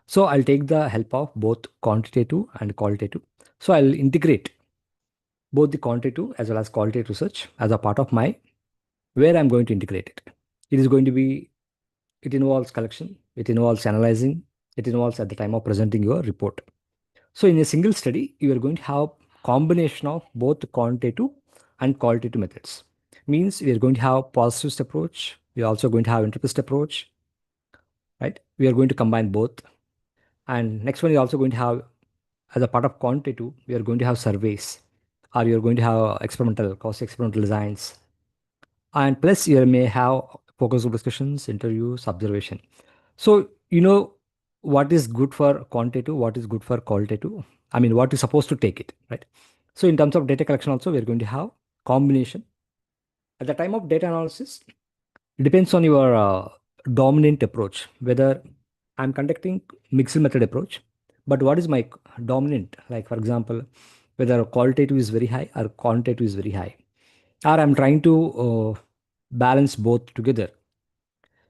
So I'll take the help of both quantitative and qualitative. So I'll integrate both the quantitative as well as qualitative research as a part of my where I'm going to integrate it. It is going to be, it involves collection, it involves analyzing, it involves at the time of presenting your report. So in a single study, you are going to have combination of both quantitative and qualitative methods. Means we are going to have positivist approach, we are also going to have interest approach, right? We are going to combine both. And next one is also going to have, as a part of quantitative, we are going to have surveys, or you're going to have experimental, cost experimental designs. And plus, you may have focus group discussions, interviews, observation. So, what is good for quantitative, what is good for qualitative. I mean, what is supposed to take it, right? So, in terms of data collection, also, we're going to have combination. At the time of data analysis, it depends on your dominant approach, whether I'm conducting mixed method approach, but what is my dominant? Like, for example, whether qualitative is very high or quantitative is very high, or I'm trying to balance both together.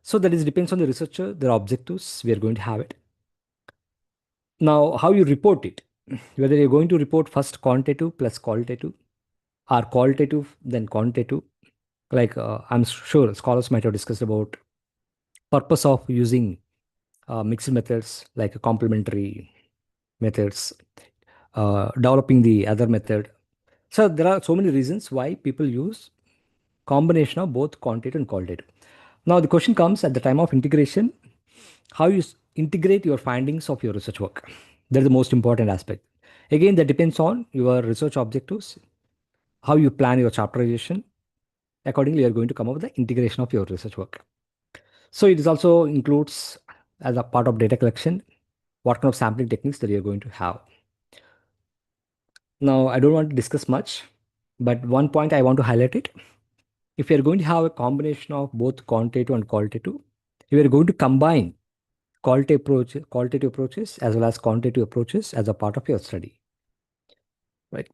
So that is depends on the researcher, their objectives. We are going to have it. Now, how you report it, whether you're going to report first quantitative plus qualitative, or qualitative then quantitative. Like I'm sure scholars might have discussed about purpose of using mixed methods like complementary methods, developing the other method. So there are so many reasons why people use combination of both quantitative and qualitative. Now the question comes at the time of integration, how you integrate your findings of your research work. That's the most important aspect. Again, that depends on your research objectives, how you plan your chapterization. Accordingly, you are going to come up with the integration of your research work. So it is also includes as a part of data collection, what kind of sampling techniques that you're going to have. Now, I don't want to discuss much, but one point I want to highlight it. If you're going to have a combination of both quantitative and qualitative, if you're going to combine qualitative approaches as well as quantitative approaches as a part of your study, right?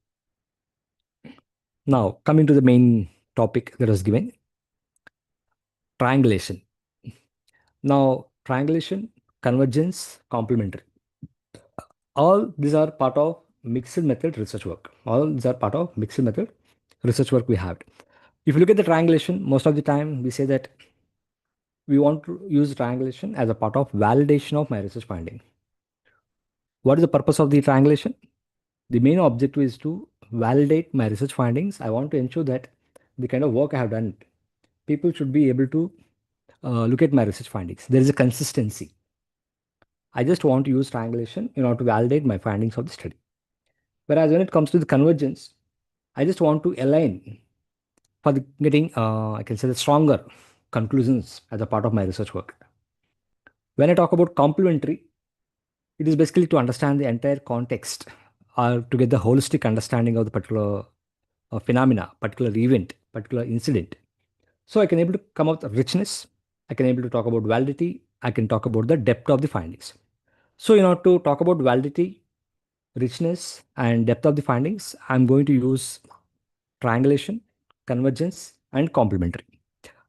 Now, coming to the main topic that was given, triangulation. Now, triangulation, convergence, complementary. All these are part of mixed method research work. All these are part of mixed method research work we have. If you look at the triangulation, most of the time we say that we want to use triangulation as a part of validation of my research finding. What is the purpose of the triangulation? The main objective is to validate my research findings. I want to ensure that the kind of work I have done, people should be able to look at my research findings. There is a consistency. I just want to use triangulation in order to validate my findings of the study. Whereas when it comes to the convergence, I just want to align for getting, I can say, the stronger conclusions as a part of my research work. When I talk about complementary, it is basically to understand the entire context or to get the holistic understanding of the particular phenomena, particular event, particular incident. So I can able to come up with richness. I can able to talk about validity. I can talk about the depth of the findings. So in order to talk about validity, richness, and depth of the findings, I'm going to use triangulation, convergence, and complementary.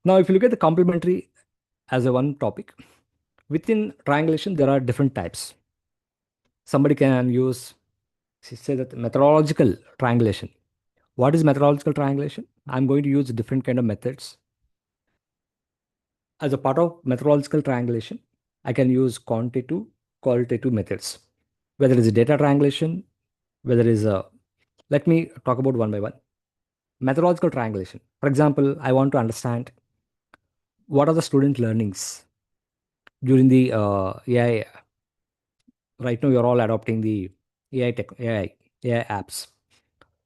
Now, if you look at the complementary as a one topic, within triangulation, there are different types. Somebody can use, say that methodological triangulation. What is methodological triangulation? I'm going to use different kind of methods. As a part of methodological triangulation, I can use quantitative, qualitative methods. Whether it's data triangulation, whether it's a, let me talk about one by one. Methodological triangulation. For example, I want to understand what are the student learnings during the AI. Right now, you're all adopting the AI apps.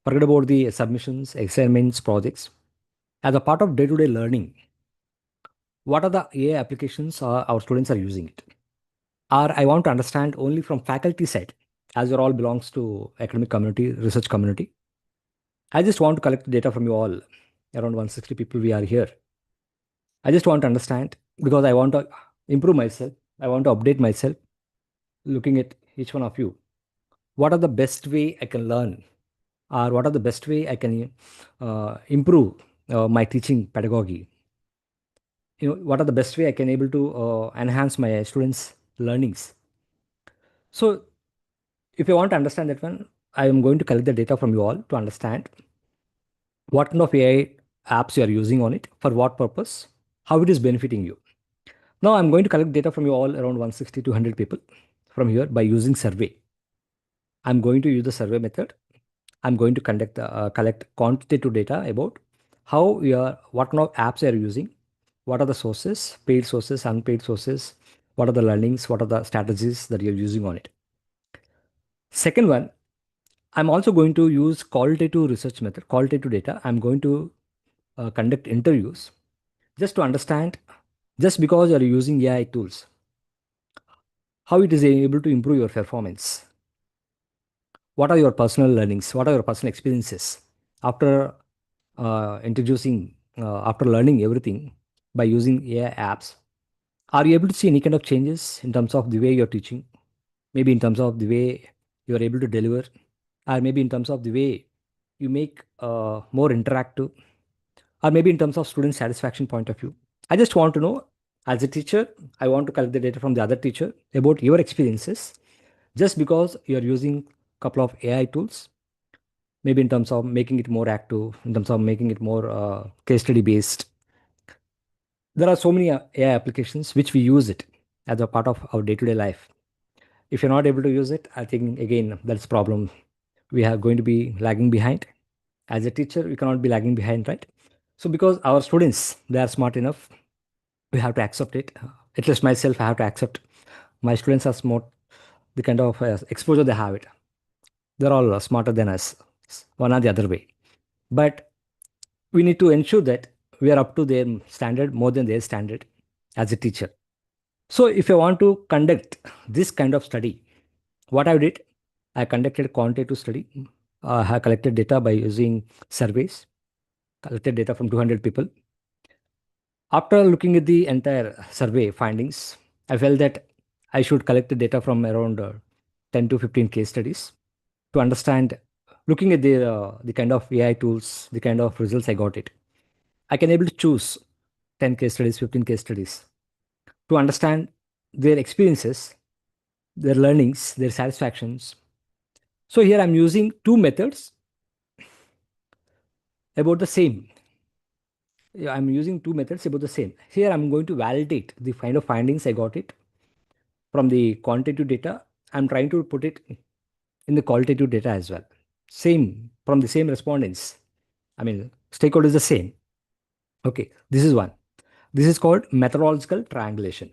Forget about the submissions, assignments, projects. As a part of day-to-day learning, what are the AI applications our students are using it? Or I want to understand only from faculty side, as you all belongs to academic community, research community. I just want to collect data from you all, around 160 people we are here. I just want to understand because I want to improve myself. I want to update myself, looking at each one of you. What are the best way I can learn, or what are the best way I can improve my teaching pedagogy? What are the best way I can able to enhance my students' learnings? So if you want to understand that one, I am going to collect the data from you all to understand what kind of AI apps you are using on it, for what purpose, how it is benefiting you. Now I'm going to collect data from you all around 160 to 100 people from here by using survey. I'm going to use the survey method. I'm going to collect quantitative data about how you are, what kind of apps you are using, what are the sources, paid sources, unpaid sources, what are the learnings, what are the strategies that you're using on it. Second one, I'm also going to use qualitative research method, qualitative data. I'm going to conduct interviews just to understand, just because you're using AI tools, how it is able to improve your performance. What are your personal learnings? What are your personal experiences after after learning everything by using AI apps? Are you able to see any kind of changes in terms of the way you're teaching? Maybe in terms of the way you're able to deliver, or maybe in terms of the way you make more interactive, or maybe in terms of student satisfaction point of view. I just want to know, as a teacher, I want to collect the data from the other teacher about your experiences just because you're using a couple of AI tools, maybe in terms of making it more active, in terms of making it more case study based. There are so many AI applications which we use it as a part of our day-to-day life. If you're not able to use it, I think again that's a problem. We are going to be lagging behind. As a teacher, we cannot be lagging behind, right? So because our students, they are smart enough, we have to accept it. At least myself, I have to accept. My students are smart. The kind of exposure they have it. They're all smarter than us, one or the other way. But we need to ensure that we are up to their standard more than their standard as a teacher. So if I want to conduct this kind of study, what I did, I conducted a quantitative study. I have collected data by using surveys, collected data from 200 people. After looking at the entire survey findings, I felt that I should collect the data from around 10 to 15 case studies to understand, looking at the kind of AI tools, the kind of results I got it. I can able to choose 10 case studies, 15 case studies to understand their experiences, their learnings, their satisfactions. So here I'm using two methods about the same. Yeah, I'm using two methods about the same. Here I'm going to validate the kind of findings I got it from the quantitative data. I'm trying to put it in the qualitative data as well. Same from the same respondents. I mean, stakeholder is the same. Okay, this is one. This is called methodological triangulation.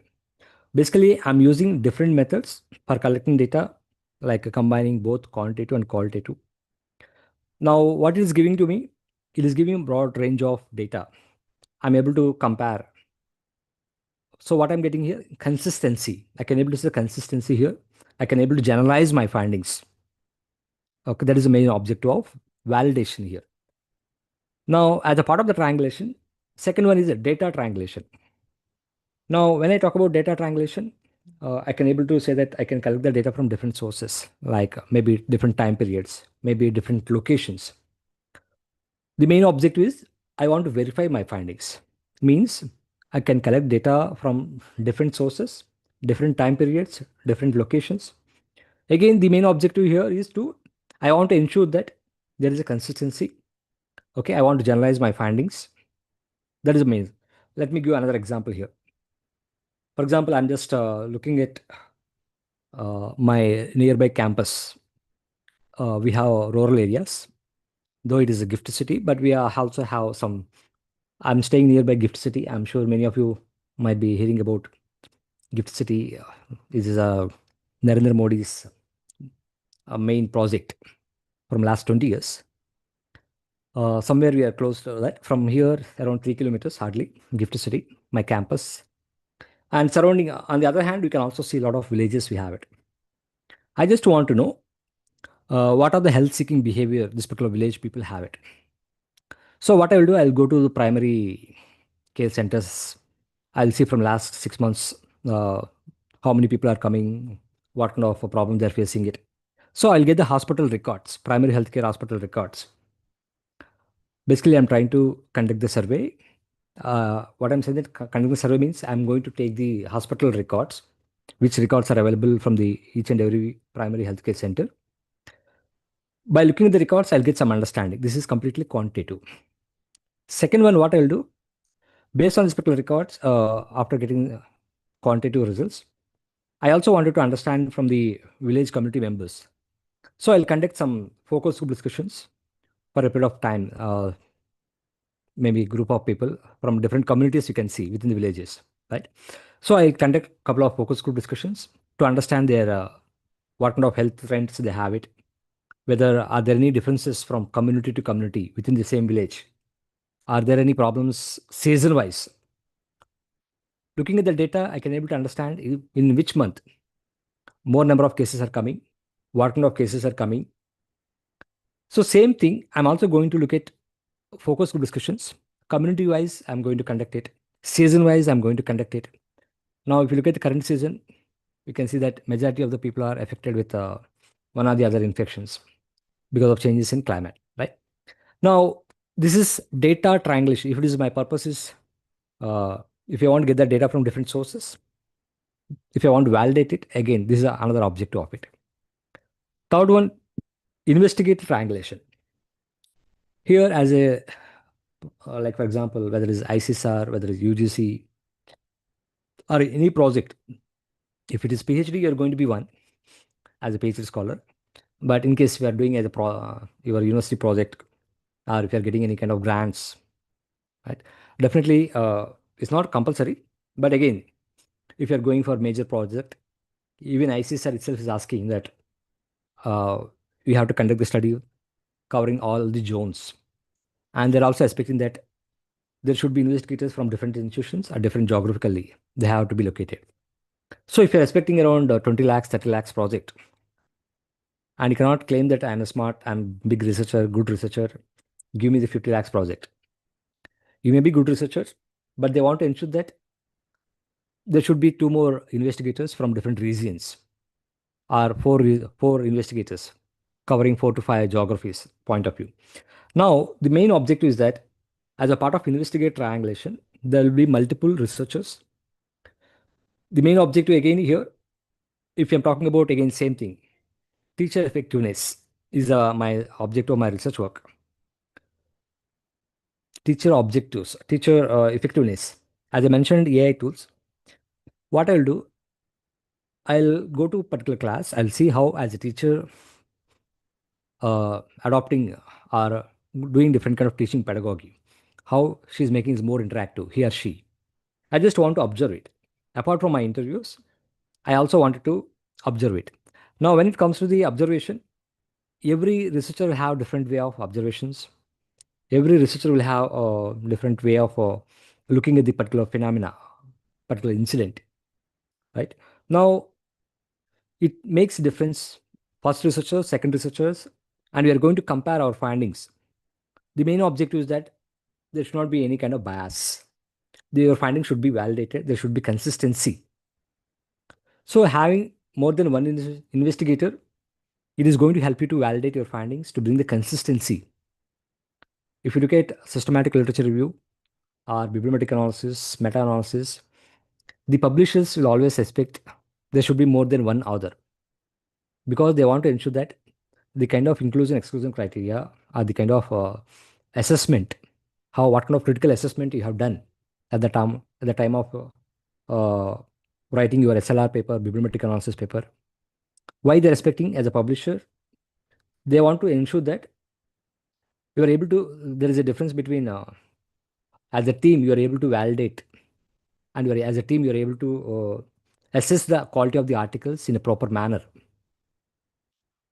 Basically, I'm using different methods for collecting data, like combining both quantitative and qualitative. Now, what it is giving to me, it is giving a broad range of data. I'm able to compare. So what I'm getting here, consistency. I can able to see the consistency here. I can able to generalize my findings. Okay, that is the main objective of validation here. Now, as a part of the triangulation, second one is a data triangulation. Now, when I talk about data triangulation, I can able to say that I can collect the data from different sources, like maybe different time periods, maybe different locations. The main objective is I want to verify my findings. Means I can collect data from different sources, different time periods, different locations. Again, the main objective here is I want to ensure that there is a consistency. Okay, I want to generalize my findings. That is the main. Let me give another example here. For example, I'm just looking at my nearby campus. We have rural areas, though it is a gift city, but we also have some. I'm staying nearby Gift City. I'm sure many of you might be hearing about Gift City. This is Narendra Modi's main project from last 20 years. Somewhere we are close to that. From here, around 3 kilometers, hardly, Gift City, my campus. And surrounding, on the other hand, you can also see a lot of villages we have it. I just want to know what are the health seeking behavior this particular village people have it. So what I will do, I'll go to the primary care centers. I'll see from last 6 months uh, how many people are coming, what kind of a problem they're facing it. So I'll get the hospital records, primary healthcare hospital records. Basically, I'm trying to conduct the survey. What I'm saying that conduct the survey means I'm going to take the hospital records which records are available from the each and every primary healthcare center. By looking at the records, I'll get some understanding. This is completely quantitative. Second one, what I'll do, based on this particular records, after getting quantitative results, I also wanted to understand from the village community members. So I'll conduct some focus group discussions for a period of time, maybe a group of people from different communities you can see within the villages, right? So I conduct a couple of focus group discussions to understand their what kind of health trends they have it, whether are there any differences from community to community within the same village, are there any problems season wise. Looking at the data, I can able to understand in which month more number of cases are coming, what kind of cases are coming. So same thing, I'm also going to look at focus group discussions. Community wise, I'm going to conduct it. Season wise, I'm going to conduct it. Now, if you look at the current season, you can see that majority of the people are affected with one or the other infections because of changes in climate, right? Now, this is data triangulation. If it is my purpose is, if you want to get the data from different sources, if I want to validate it, again, this is another objective of it. Third one, investigate triangulation. Here, as a like for example, whether it is ICSR, whether it's UGC, or any project, if it is PhD, you're going to be one as a PhD scholar. But in case you are doing as a your university project, or if you're getting any kind of grants, right? Definitely, it's not compulsory. But again, if you're going for major project, even ICSR itself is asking that you have to conduct the study covering all the zones. And they're also expecting that there should be investigators from different institutions or different geographically. They have to be located. So if you're expecting around 20 lakhs, 30 lakhs project, and you cannot claim that I'm a smart, I'm big researcher, good researcher, give me the 50 lakhs project. You may be good researchers, but they want to ensure that there should be two more investigators from different regions, or four investigators covering 4 to 5 geographies point of view. Now, the main objective is that as a part of investigate triangulation, there will be multiple researchers. The main objective again here, if I'm talking about again same thing, teacher effectiveness is my objective of my research work. Teacher objectives, teacher effectiveness. As I mentioned, AI tools. What I'll do, I'll go to particular class. I'll see how as a teacher adopting or doing different kind of teaching pedagogy, how she's making it more interactive, he or she. I just want to observe it. Apart from my interviews, I also wanted to observe it. Now, when it comes to the observation, every researcher will have different way of observations. Every researcher will have a different way of looking at the particular phenomena, particular incident, right? Now, it makes difference. First researchers, second researchers, and we are going to compare our findings. The main objective is that there should not be any kind of bias. Your findings should be validated. There should be consistency. So having more than one investigator, it is going to help you to validate your findings to bring the consistency. If you look at systematic literature review or bibliometric analysis, meta-analysis, the publishers will always expect there should be more than one author because they want to ensure that the kind of inclusion exclusion criteria or the kind of assessment, what kind of critical assessment you have done at the time of writing your SLR paper, bibliometric analysis paper. Why they're expecting as a publisher? They want to ensure that you are able to. There is a difference between as a team you are able to validate, and as a team you are able to assess the quality of the articles in a proper manner.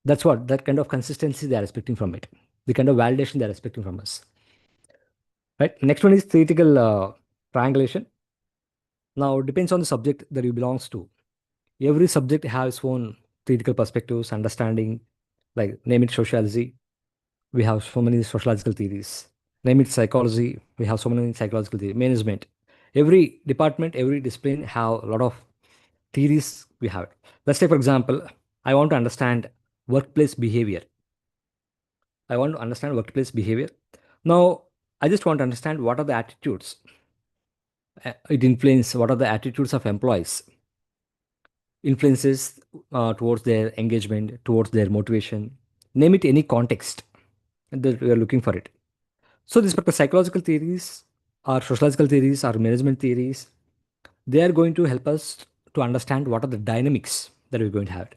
That's what that kind of consistency they are expecting from it. The kind of validation they are expecting from us. Right. Next one is theoretical triangulation. Now it depends on the subject that you belongs to. Every subject has its own theoretical perspectives, understanding. Like name it sociology, we have so many sociological theories. Name it psychology, we have so many psychological theories. Management, every department, every discipline have a lot of theories we have. Let's say, for example, I want to understand workplace behavior. I want to understand workplace behavior. Now, I just want to understand what are the attitudes it influence, what are the attitudes of employees. influences towards their engagement, towards their motivation. Name it any context that we are looking for it. So these particular psychological theories or sociological theories or management theories, they are going to help us to understand what are the dynamics that we're going to have.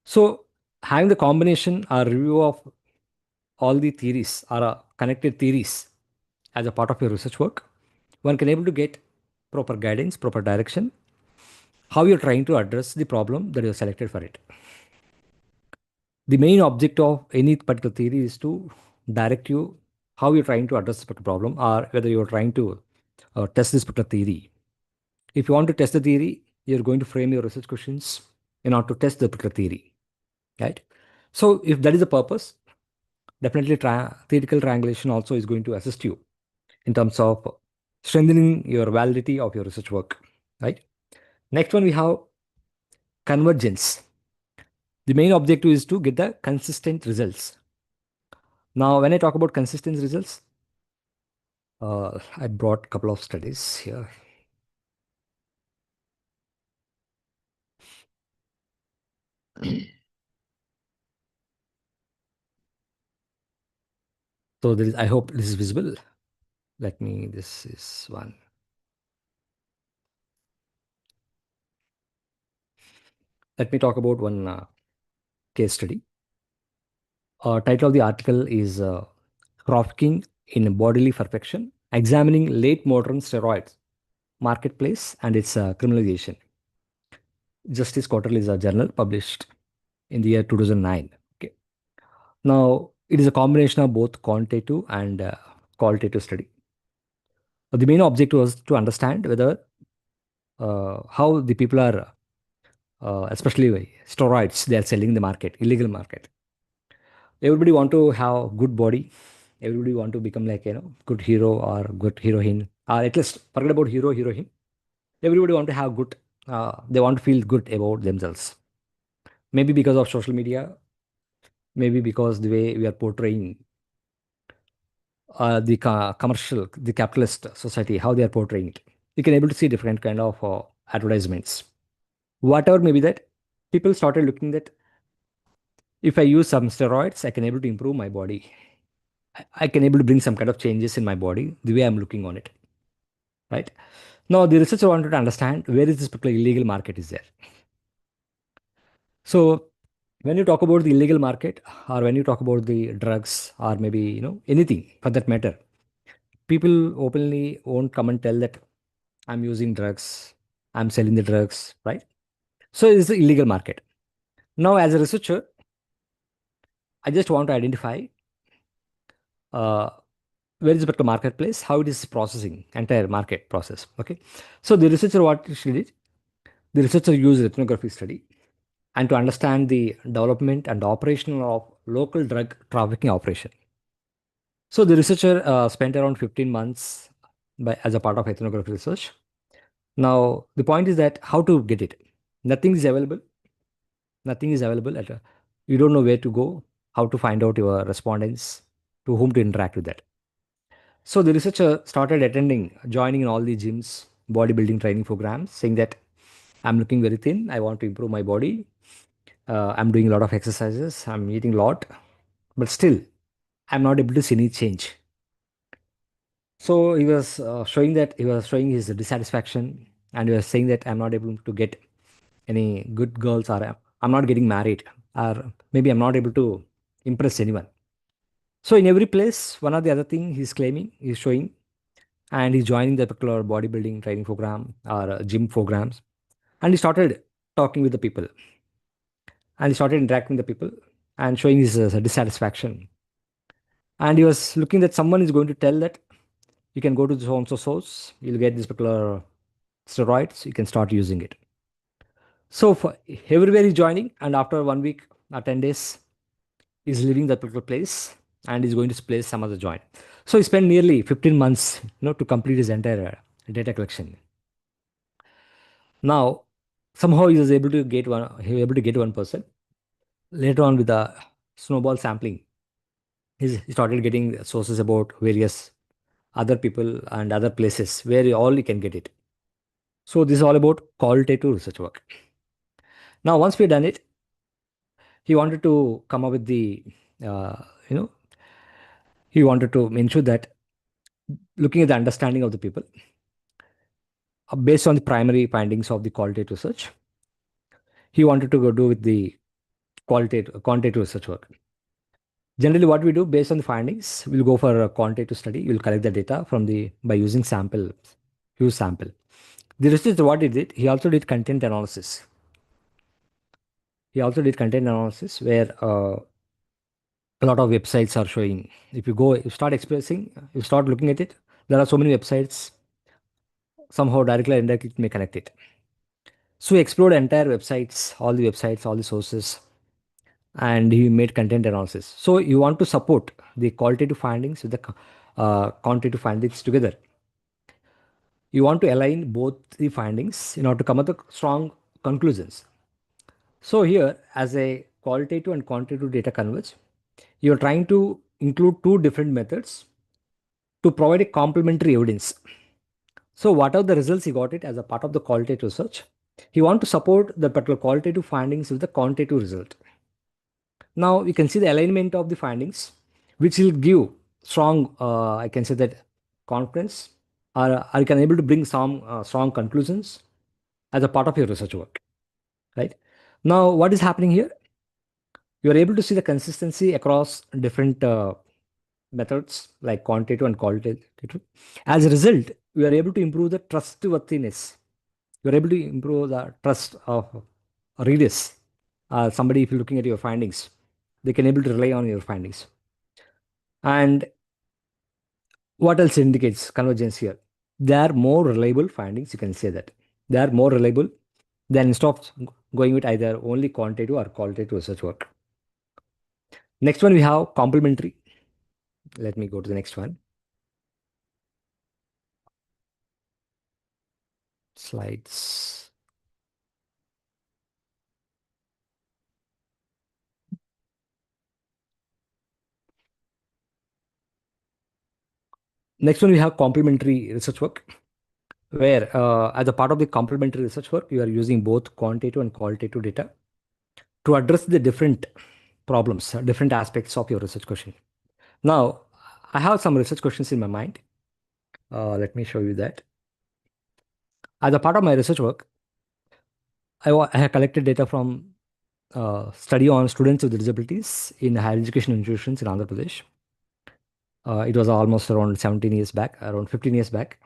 So having the combination or review of all the theories or connected theories as a part of your research work, one can able to get proper guidance, proper direction, how you're trying to address the problem that you selected for it. The main object of any particular theory is to direct you how you're trying to address this particular problem or whether you're trying to test this particular theory. If you want to test the theory, you're going to frame your research questions in order to test the particular theory, right? So if that is the purpose, definitely theoretical triangulation also is going to assist you in terms of strengthening your validity of your research work, right? Next one, we have convergence. The main objective is to get the consistent results. Now, when I talk about consistent results, I brought a couple of studies here. So there is, I hope this is visible. This is one. Let me talk about one case study. Title of the article is Trafficking in Bodily Perfection, Examining Late Modern Steroids Marketplace and its Criminalization. Justice Quarterly is a journal published in the year 2009. Okay. Now, it is a combination of both quantitative and qualitative study. The main objective was to understand whether how the people are, especially steroids, they are selling in the market, illegal market. Everybody want to have good body. Everybody want to become like good hero or good heroine, or at least forget about hero heroine. Everybody want to have good. They want to feel good about themselves. Maybe because of social media. Maybe because the way we are portraying the commercial, the capitalist society, how they are portraying it. You can able to see different kind of advertisements. Whatever maybe that, people started looking that if I use some steroids, I can able to improve my body. I can able to bring some kind of changes in my body, the way I'm looking on it. Right? Now the researcher wanted to understand where is this particular illegal market is there. So when you talk about the illegal market or when you talk about the drugs or maybe anything for that matter, people openly won't come and tell that I'm using drugs, I'm selling the drugs, right? So it's the illegal market. Now, as a researcher, I just want to identify uh, where is the particular marketplace, how it is processing entire market process. Okay, so the researcher what she did, the researcher used ethnography study and to understand the development and operation of local drug trafficking operation. So the researcher spent around 15 months as a part of ethnography research. Now, the point is that how to get it. Nothing is available. Nothing is available you don't know where to go, how to find out your respondents, to whom to interact with that. So the researcher started attending, joining in all the gyms, bodybuilding training programs, saying that I'm looking very thin. I want to improve my body. I'm doing a lot of exercises. I'm eating a lot, but still, I'm not able to see any change. So he was showing that he was showing his dissatisfaction, and he was saying that I'm not able to get any good girls, or I'm not getting married, or maybe I'm not able to impress anyone. So in every place, one or the other thing he's claiming, he's showing, and he's joining the particular bodybuilding training program or gym programs, and he started talking with the people, and he started interacting with the people and showing his dissatisfaction. And he was looking that someone is going to tell that you can go to so and so source, you'll get this particular steroids, you can start using it. So for everywhere he's joining, and after 1 week or 10 days, he's leaving that particular place and he's going to place some other joint. So he spent nearly 15 months, to complete his entire data collection. Now, somehow he was able to get one person. Later on, with the snowball sampling, he started getting sources about various other people and other places where all you can get it. So this is all about qualitative research work. Now, once we've done it, he wanted to come up with the, uh, you know, he wanted to ensure that looking at the understanding of the people based on the primary findings of the qualitative research, he wanted to go do with the quantitative research work. Generally, what we do based on the findings, we'll go for a quantitative study. We'll collect the data from the by using sample, huge sample. The researcher, what he did, he also did content analysis. He also did content analysis where a lot of websites are showing. If you go, you start expressing, you start looking at it, there are so many websites, somehow directly or indirectly it may connect it. So he explored entire websites, all the sources, and he made content analysis. So you want to support the qualitative findings with the quantitative findings together. You want to align both the findings in order to come up with strong conclusions. So here, as a qualitative and quantitative data converge, you're trying to include two different methods to provide a complementary evidence. So what are the results he got it as a part of the qualitative research? He want to support the particular qualitative findings with the quantitative result. Now you can see the alignment of the findings, which will give strong, I can say that confidence, or you can able to bring some strong conclusions as a part of your research work, right? Now what is happening here? You are able to see the consistency across different methods like quantitative and qualitative. As a result, we are able to improve the trustworthiness. You are able to improve the trust of readers. Somebody, if you're looking at your findings, they can able to rely on your findings. And what else indicates convergence here? They are more reliable findings. You can say that they are more reliable than instead of going with either only quantitative or qualitative research work. Next one we have complementary. Let me go to the next one. Slides. Next one we have complementary research work, where as a part of the complementary research work, you are using both quantitative and qualitative data to address the different problems, different aspects of your research question. Now, I have some research questions in my mind. Let me show you that. As a part of my research work, I have collected data from study on students with disabilities in higher education institutions in Andhra Pradesh. It was almost around 17 years back, around 15 years back.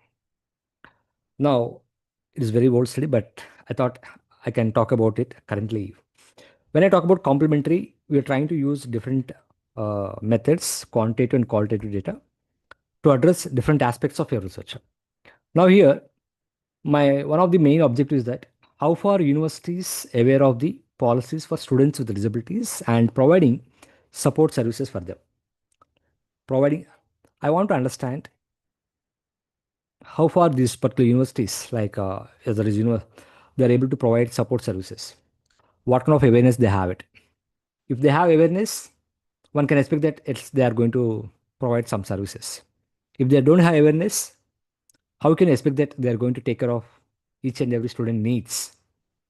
Now, it is very old study, but I thought I can talk about it currently. When I talk about complementary, we are trying to use different methods, quantitative and qualitative data, to address different aspects of your research. Now, here, my one of the main objectives is that how far universities aware of the policies for students with disabilities and providing support services for them. Providing, I want to understand how far these particular universities, like as there is, they are able to provide support services. What kind of awareness they have it. If they have awareness, one can expect that they are going to provide some services. If they don't have awareness, how can you expect that they are going to take care of each and every student needs,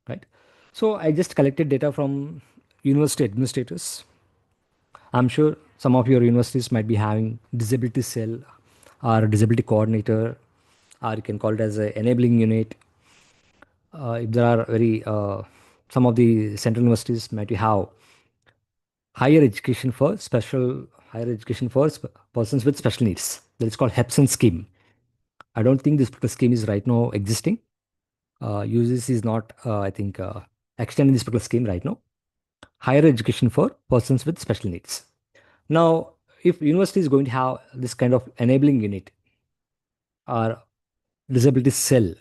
right? So I just collected data from university administrators. I'm sure some of your universities might be having disability cell or disability coordinator, or you can call it as an enabling unit. If there are very some of the central universities might have higher education for special higher education for persons with special needs. That is called HEPSON scheme. I don't think this particular scheme is right now existing. UGC is not, I think, extending this particular scheme right now. Higher education for persons with special needs. Now, if university is going to have this kind of enabling unit or disability cell,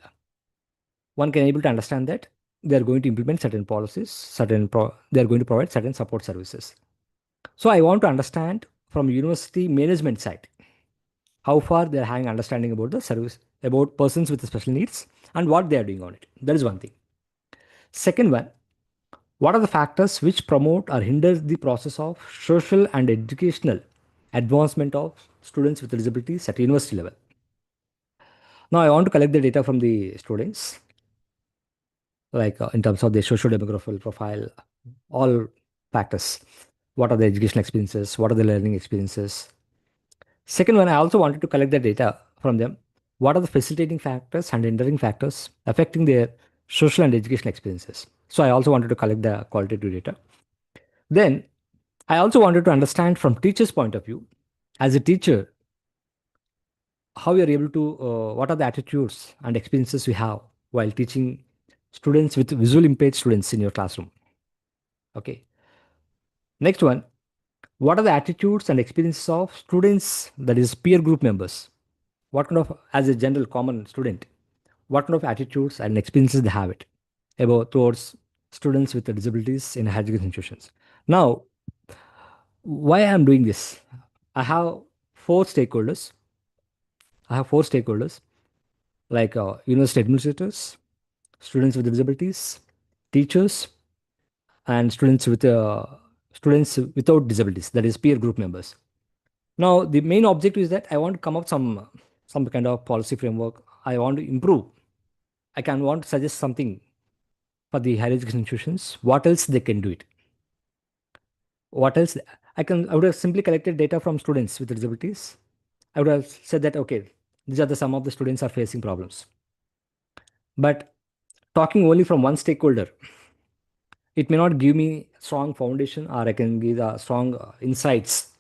one can able to understand that they are going to implement certain policies, they are going to provide certain support services. So I want to understand from university management side how far they are having understanding about the service, about persons with special needs and what they are doing on it. That is one thing. Second one, what are the factors which promote or hinder the process of social and educational advancement of students with disabilities at university level? Now I want to collect the data from the students. like in terms of their social demographical profile, all factors. What are the educational experiences? What are the learning experiences? Second one, I also wanted to collect the data from them. What are the facilitating factors and hindering factors affecting their social and educational experiences? So I also wanted to collect the qualitative data. Then I also wanted to understand from teacher's point of view, as a teacher, how you're able to, what are the attitudes and experiences you have while teaching students with visual impaired students in your classroom. Okay. Next one, what are the attitudes and experiences of students, that is peer group members? What kind of, as a general common student, what kind of attitudes and experiences they have it about towards students with disabilities in higher education institutions? Now, why I'm doing this? I have four stakeholders. I have four stakeholders like university administrators, students with disabilities, teachers, and students without disabilities, that is peer group members. Now, the main objective is that I want to come up some kind of policy framework. I want to improve. I can want to suggest something for the higher education institutions. What else they can do it? What else? I would have simply collected data from students with disabilities. I would have said that okay, these are the some of the students are facing problems. But talking only from one stakeholder, it may not give me strong foundation, or I can give strong insights.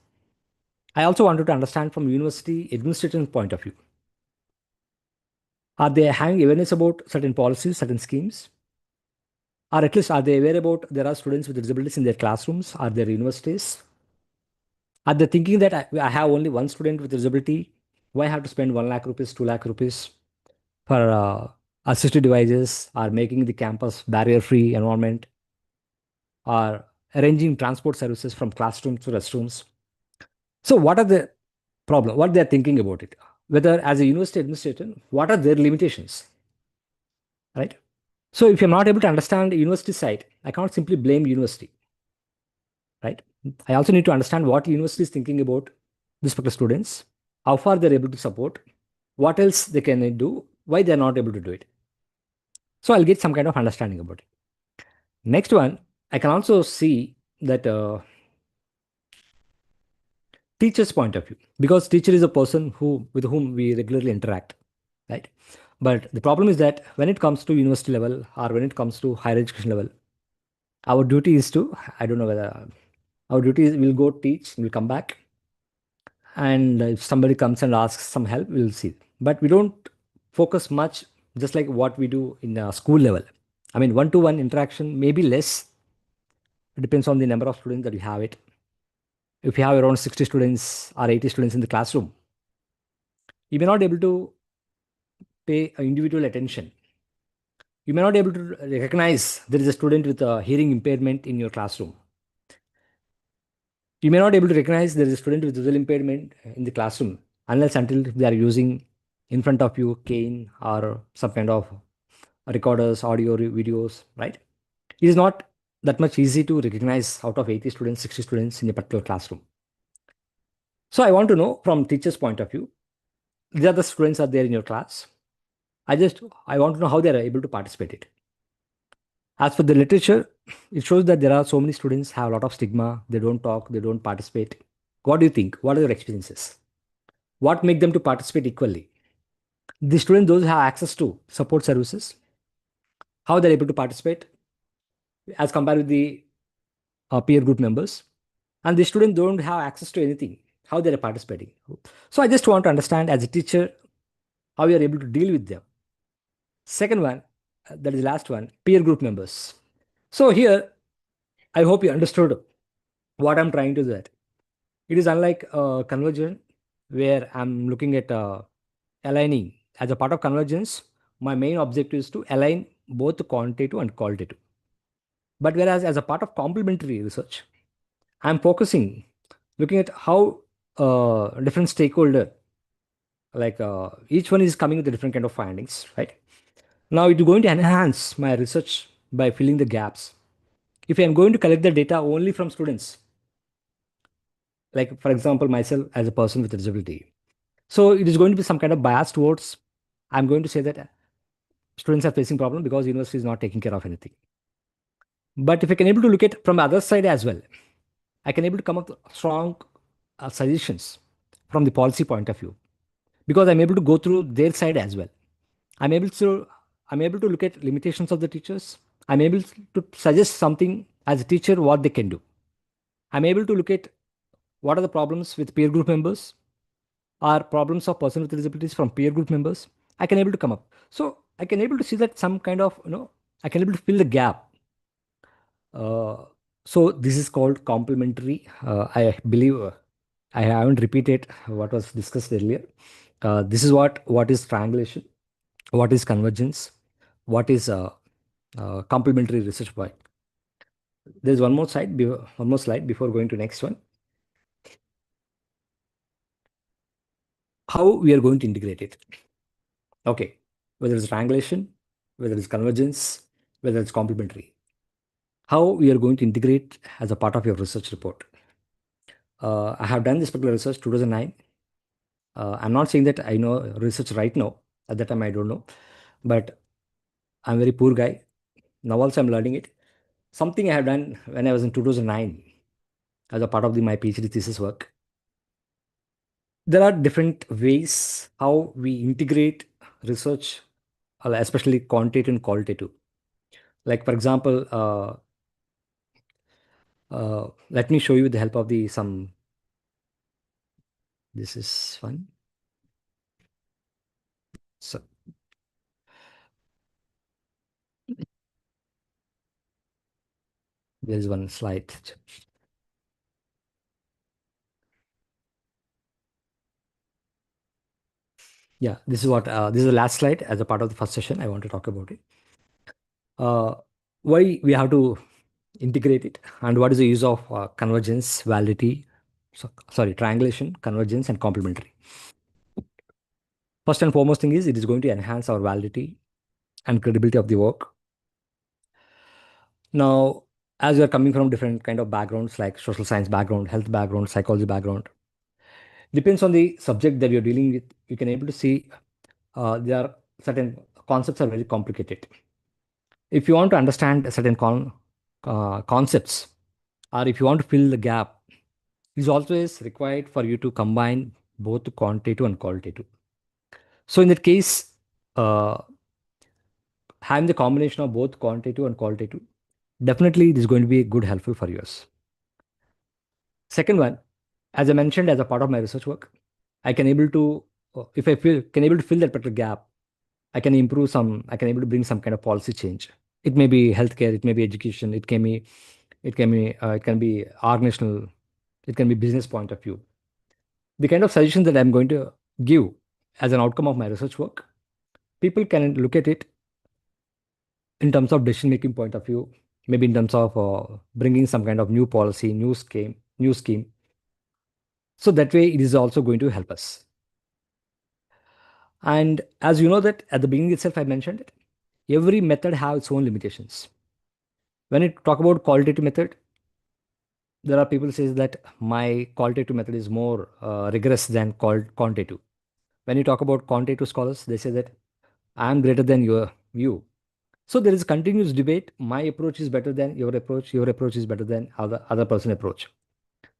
I also wanted to understand from university administration point of view. Are they having awareness about certain policies, certain schemes? Or at least are they aware about there are students with disabilities in their classrooms? Are there universities? Are they thinking that I have only one student with disability? Why have to spend 1 lakh rupees, 2 lakh rupees for assistive devices, or making the campus barrier-free environment, or arranging transport services from classrooms to restrooms? So what are the problem? What they're thinking about it? Whether as a university administrator, what are their limitations? Right? So if I'm not able to understand the university side, I can't simply blame university. Right? I also need to understand what university is thinking about these particular students, how far they're able to support, what else they can do, why they're not able to do it. So I'll get some kind of understanding about it. Next one, I can also see that teacher's point of view, because teacher is a person who with whom we regularly interact, right? But the problem is that when it comes to university level or when it comes to higher education level, our duty is to, I don't know whether our duty is we'll go teach, we'll come back, and if somebody comes and asks some help, we'll see. But we don't focus much, just like what we do in school level. I mean, one-to-one interaction may be less. It depends on the number of students that you have it. If you have around 60 students or 80 students in the classroom, you may not be able to pay individual attention. You may not be able to recognize there is a student with a hearing impairment in your classroom. You may not be able to recognize there is a student with visual impairment in the classroom unless until they are using in front of you cane or some kind of recorders, audio videos, right? It is not that much easy to recognize out of 80 students, 60 students in a particular classroom. So I want to know from teacher's point of view, these are the students are there in your class. I want to know how they are able to participate it. As for the literature, it shows that there are so many students have a lot of stigma. They don't talk, they don't participate. What do you think? What are your experiences? What make them to participate equally? The students, those who have access to support services, how they're able to participate as compared with the peer group members. And the students don't have access to anything, how they're participating. So I just want to understand as a teacher how you're able to deal with them. Second one, that is the last one, peer group members. So here, I hope you understood what I'm trying to do. That it is unlike conversion, where I'm looking at aligning. As a part of convergence, my main objective is to align both quantitative and qualitative. But whereas as a part of complementary research, I'm focusing, looking at how different stakeholder, like each one is coming with a different kind of findings, right? Now it is going to enhance my research by filling the gaps. If I'm going to collect the data only from students, like for example, myself as a person with a disability, so it is going to be some kind of bias towards, I'm going to say that Students are facing problem because university is not taking care of anything. But if I can able to look at from the other side as well, I can able to come up with strong suggestions from the policy point of view, because I'm able to go through their side as well. I'm able to I'm able to look at limitations of the teachers. I'm able to suggest something as a teacher what they can do. I'm able to look at what are the problems with peer group members or problems of person with disabilities from peer group members. I can able to come up. So I can able to see that some kind of I can able to fill the gap. Uh, so this is called complementary. I believe I haven't repeated what was discussed earlier. This is what is triangulation, what is convergence, what is complementary research point. There's one more slide before going to next one. How we are going to integrate it? Okay, whether it's triangulation, whether it's convergence, whether it's complementary. How we are going to integrate as a part of your research report? I have done this particular research 2009. I'm not saying that I know research right now. At that time, I don't know, but I'm a very poor guy. Now also I'm learning it. Something I have done when I was in 2009 as a part of my PhD thesis work. There are different ways how we integrate research, especially quantitative and qualitative. Like for example, let me show you with the help of the some. This is one. So there is one slide. Yeah, this is the last slide as a part of the first session. I want to talk about it. Uh, why we have to integrate it, and what is the use of convergence, validity, sorry, triangulation, convergence, and complementary. First and foremost thing is it is going to enhance our validity and credibility of the work. Now, as you are coming from different kind of backgrounds like social science background, health background, psychology background, depends on the subject that you're dealing with. You can able to see there are certain concepts are very complicated. If you want to understand certain concepts, or if you want to fill the gap, it is always required for you to combine both quantitative and qualitative. So in that case, uh, having the combination of both quantitative and qualitative, definitely it is going to be good helpful for us. Second one, as I mentioned, as a part of my research work, I can able to, if I feel can able to fill that particular gap, I can able to bring some kind of policy change. It may be healthcare, it may be education, it can be organizational, it can be business point of view. The kind of suggestions that I'm going to give as an outcome of my research work, people can look at it in terms of decision making point of view, maybe in terms of bringing some kind of new policy, new scheme. So that way, it is also going to help us. And as you know that at the beginning itself, I mentioned it, every method has its own limitations. When you talk about qualitative method, there are people says that my qualitative method is more rigorous than quantitative. When you talk about quantitative scholars, they say that I am greater than you. So there is a continuous debate. My approach is better than your approach. Your approach is better than other person approach.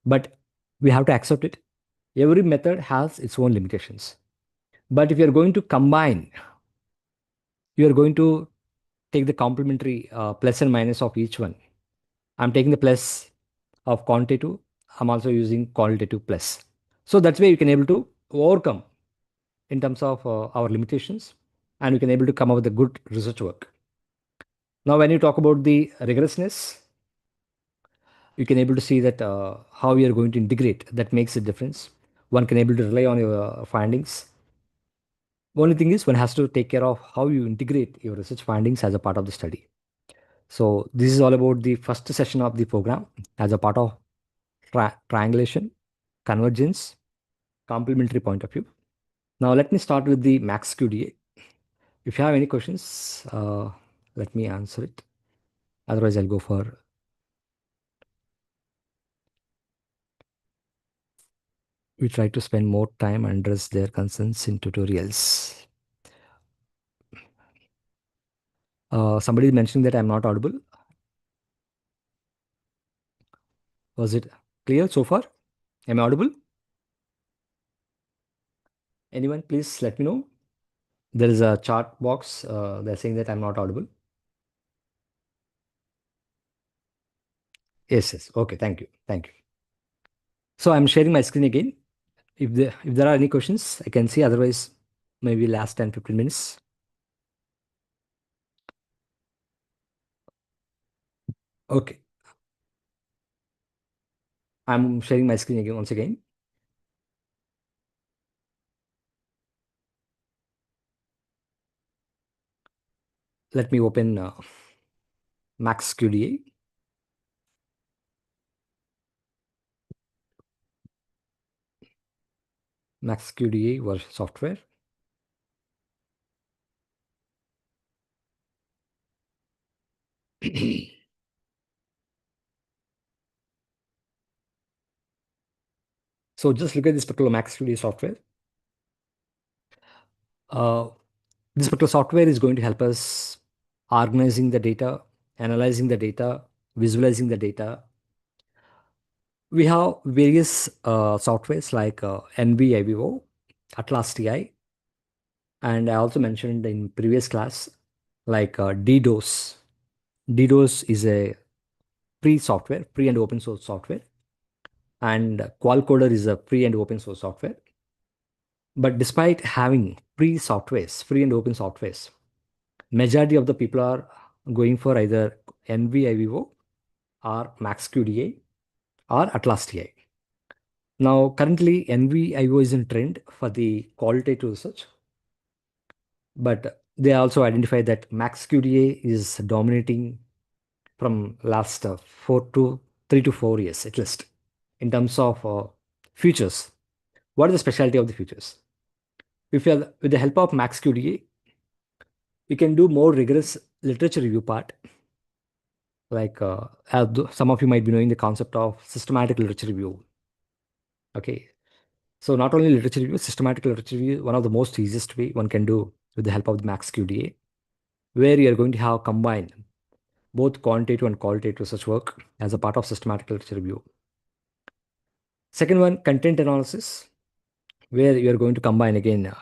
But we have to accept it. Every method has its own limitations. But if you are going to combine, you are going to take the complementary plus and minus of each one. I'm taking the plus of quantitative. I'm also using qualitative plus. So that's where you can able to overcome in terms of our limitations, and we can able to come up with a good research work. Now, when you talk about the rigorousness, you can able to see that how we are going to integrate that makes a difference. One can able to rely on your findings. Only thing is one has to take care of how you integrate your research findings as a part of the study. So this is all about the first session of the program as a part of triangulation, convergence, complementary point of view. Now let me start with the max QDA. If you have any questions, let me answer it. Otherwise, I'll go for. We try to spend more time and address their concerns in tutorials. Somebody is mentioning that I'm not audible. Was it clear so far? Am I audible? Anyone, please let me know. There is a chat box. They're saying that I'm not audible. Yes, yes. Okay, thank you. Thank you. So I'm sharing my screen again. If there are any questions, I can see. Otherwise, maybe last 10, 15 minutes. Okay. I'm sharing my screen again once again. Let me open Max QDA. Max QDA was software. So just look at this particular Max QDA software. Uh, this particular software is going to help us organizing the data, analyzing the data, visualizing the data. We have various softwares like NVIVO, Atlas TI, and I also mentioned in previous class like DDoS. DDoS is a free software, free and open source software, and Qualcoder is a free and open source software. But despite having free and open softwares, majority of the people are going for either NVIVO or MaxQDA or Atlas TI. Now, currently, NVIVO is in trend for the qualitative research, but they also identify that MaxQDA is dominating from last 3 to 4 years at least in terms of features. What is the specialty of the features? If you are, with the help of MaxQDA, we can do more rigorous literature review part. Like some of you might be knowing the concept of systematic literature review. Okay, so not only literature review, systematic literature review, one of the most easiest way one can do with the help of the MaxQDA, where you are going to have combined both quantitative and qualitative research work as a part of systematic literature review. Second one, content analysis, where you are going to combine again,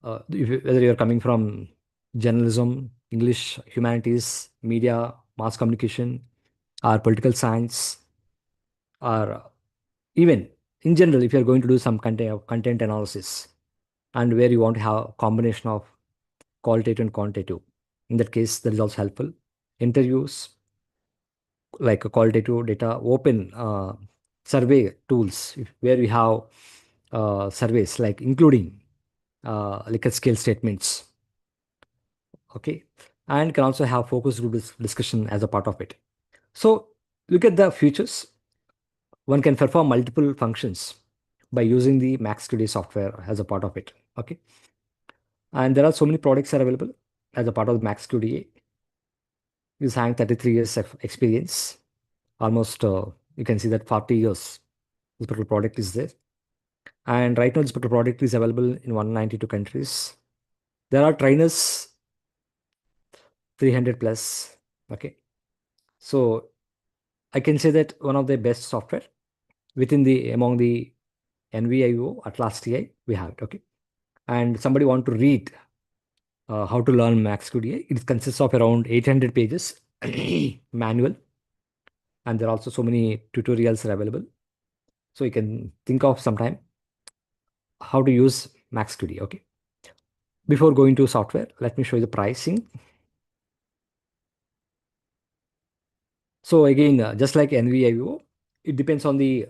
whether you are coming from journalism, English, humanities, media, mass communication, or political science, or even in general, if you are going to do some content analysis, and where you want to have a combination of qualitative and quantitative. In that case, that is also helpful. Interviews, like a qualitative data, open survey tools, where we have surveys like including Likert scale statements. Okay, and can also have focus group discussion as a part of it. So look at the features. One can perform multiple functions by using the MaxQDA software as a part of it. Okay, and there are so many products are available as a part of the MaxQDA. Is having 33 years of experience. Almost, you can see that 40 years this particular product is there. And right now, this particular product is available in 192 countries. There are trainers, 300 plus. Okay. So I can say that one of the best software among the NVIO Atlas TI, we have it. Okay. And somebody want to read how to learn MaxQDA. It consists of around 800 pages manual. And there are also so many tutorials are available. So you can think of sometime how to use MaxQDA. Okay. Before going to software, let me show you the pricing. So again, just like NVIO, it depends on the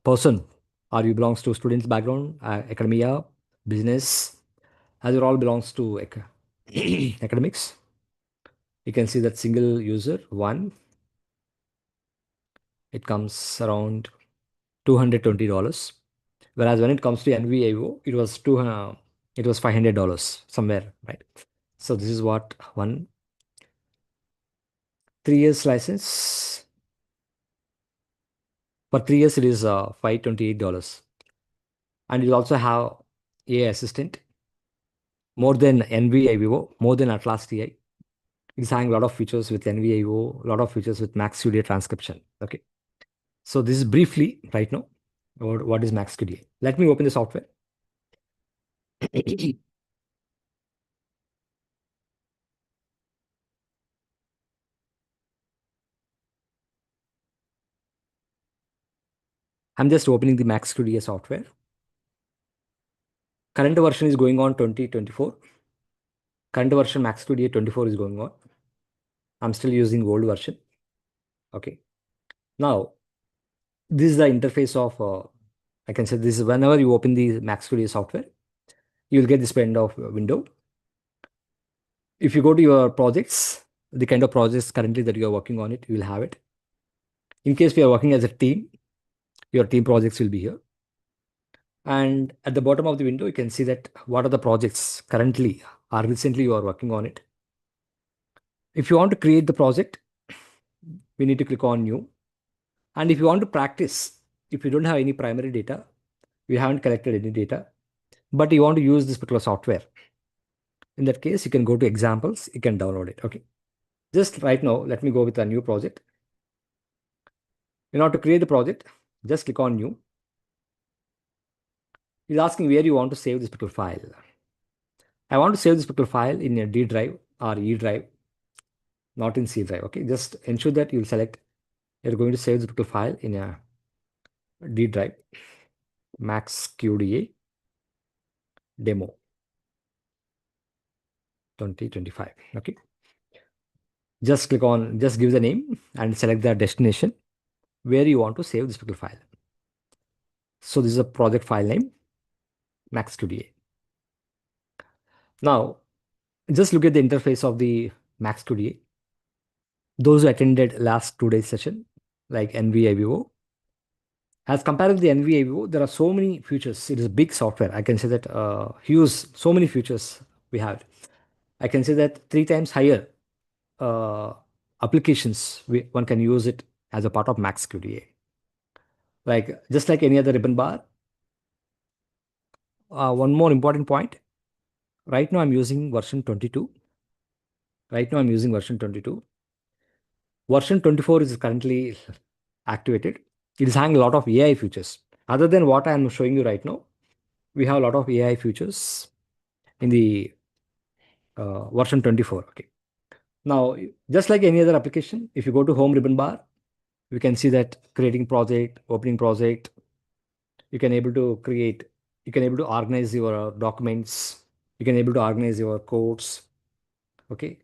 person. Are you belongs to students background, academia, business, as it all belongs to academics. You can see that single user one, it comes around $220. Whereas when it comes to NVIO, it was $500 somewhere, right? So this is what one 3 years license. For 3 years, it is $528. And you also have AI assistant. more than NVIVO, more than Atlas TI. It's having a lot of features with NVIVO, a lot of features with Max Studio transcription. Okay. So this is briefly right now what is Max Studio. Let me open the software. I'm just opening the Max Studio software. Current version is going on 2024. Current version Max Studio 24 is going on. I'm still using old version. Okay. Now, this is the interface of, I can say this is whenever you open the Max Studio software, you will get this kind of window. If you go to your projects, the kind of projects currently that you are working on it, you will have it. In case we are working as a team, your team projects will be here. And at the bottom of the window, you can see that what are the projects currently or recently you are working on it. If you want to create the project, we need to click on new. And if you want to practice, if you don't have any primary data, you haven't collected any data, but you want to use this particular software, in that case, you can go to examples, you can download it. Okay. Just right now, let me go with a new project. In order to create the project, just click on new. It's asking where you want to save this particular file. I want to save this particular file in a D drive or E drive, not in C drive. Okay. Just ensure that you'll select you're going to save this particular file in a D drive, Max QDA demo 2025. Okay. Just click on, just give the name and select the destination where you want to save this particular file. So this is a project file name, Max Studio. Now, just look at the interface of the Max Studio. Those who attended last 2 days session, like NVIVO, as compared to the NVIVO, there are so many features. It is a big software. I can say that huge, so many features we have. I can say that 3 times higher uh, applications. One can use it as a part of Max Studio. Like just like any other ribbon bar. One more important point. Right now I'm using version 22. Right now I'm using version 22. Version 24 is currently activated. It is having a lot of AI features. Other than what I'm showing you right now, we have a lot of AI features in the version 24. Okay. Now, just like any other application, if you go to home ribbon bar, we can see that creating project, opening project, you can able to create, you can able to organize your documents, you can able to organize your codes. Okay.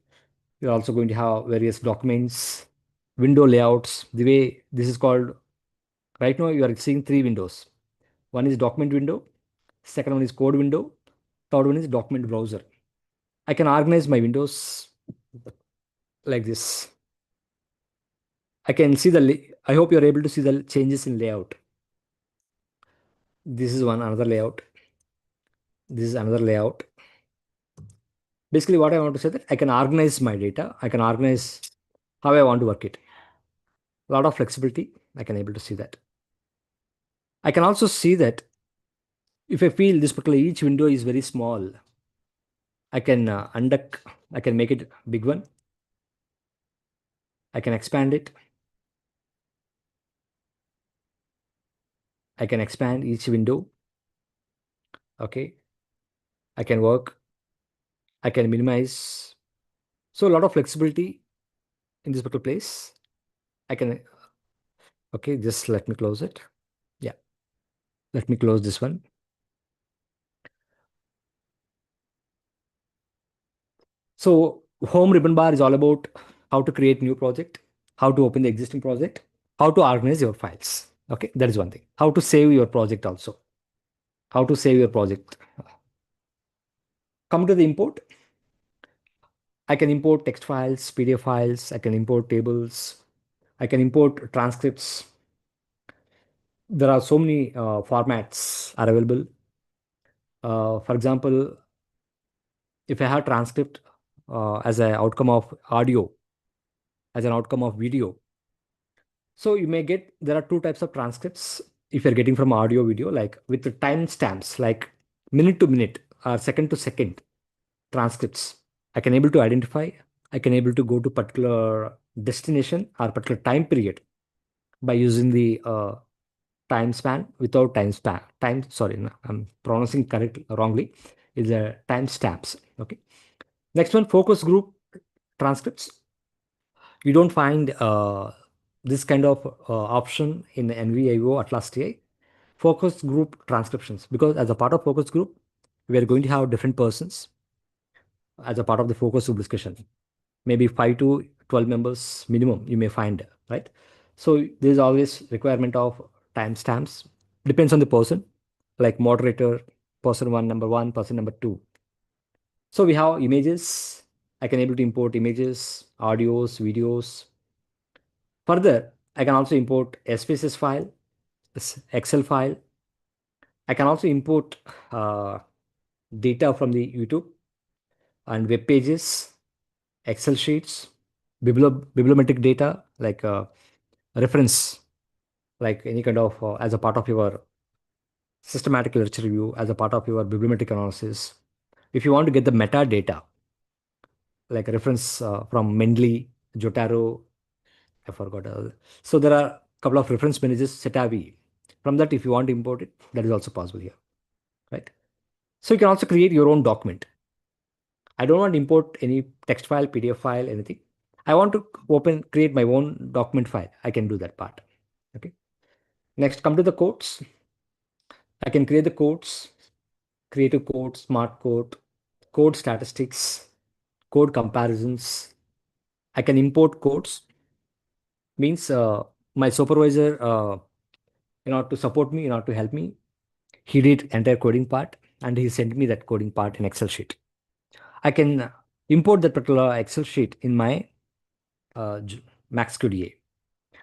You're also going to have various documents, window layouts. The way this is called, right now you are seeing 3 windows. One is document window, second one is code window, third one is document browser. I can organize my windows like this. I can see I hope you're able to see the changes in layout. This is one another layout. This is another layout. Basically, what I want to say that I can organize my data. I can organize how I want to work it. A lot of flexibility. I can able to see that. I can also see that if I feel this particular each window is very small, I can unduck. I can make it big one. I can expand it. I can expand each window. Okay. I can work. I can minimize. So a lot of flexibility in this particular place. I can, okay, just let me close it. Yeah. Let me close this one. So home ribbon bar is all about how to create new project, how to open the existing project, how to organize your files. Okay. That is one thing. How to save your project also. How to save your project. Come to the import. I can import text files, PDF files. I can import tables. I can import transcripts. There are so many formats are available. For example, if I have transcript as an outcome of audio, as an outcome of video, so you may get there are 2 types of transcripts. If you're getting from audio video, like with the timestamps, like minute to minute or second to second. transcripts. I can able to identify, I can able to go to particular destination or particular time period by using the time span without time span. Time, sorry, no, I'm pronouncing correct wrongly. Is a time stamps. Okay. Next one, focus group transcripts. You don't find this kind of option in NVIO Atlas TI. Focus group transcriptions, because as a part of focus group, we are going to have different persons as a part of the focus group discussion. Maybe 5 to 12 members minimum you may find, right? So there's always requirement of timestamps. Depends on the person, like moderator, person one, number one, person number two. So we have images. I can able to import images, audios, videos. Further, I can also import SPSS file, Excel file. I can also import uh, data from the YouTube and web pages, Excel sheets, bibliometric data like reference, like any kind of as a part of your systematic literature review, as a part of your bibliometric analysis. If you want to get the metadata, like reference from Mendeley, Jotaro, I forgot. So there are a couple of reference managers, Cetavi. From that, if you want to import it, that is also possible here, right? So you can also create your own document. I don't want to import any text file, PDF file, anything. I want to create my own document file. I can do that part. Okay. Next, come to the codes. I can create the codes, creative code, smart code, code statistics, code comparisons. I can import codes. Means my supervisor, in order to support me, in order to help me, he did entire coding part and he sent me that coding part in Excel sheet. I can import that particular Excel sheet in my MaxQDA.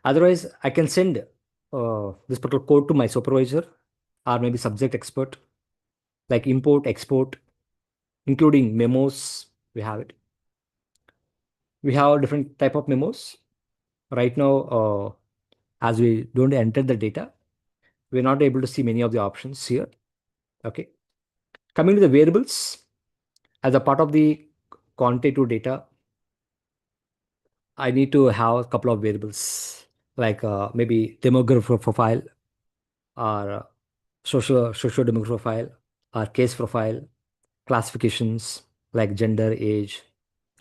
Otherwise, I can send this particular code to my supervisor or maybe subject expert, like import, export, including memos. We have it. We have different type of memos. Right now, as we don't enter the data, we're not able to see many of the options here. Okay. Coming to the variables, as a part of the quantitative data, I need to have a couple of variables like maybe demographic profile or socio-demographic profile or case profile, classifications like gender, age,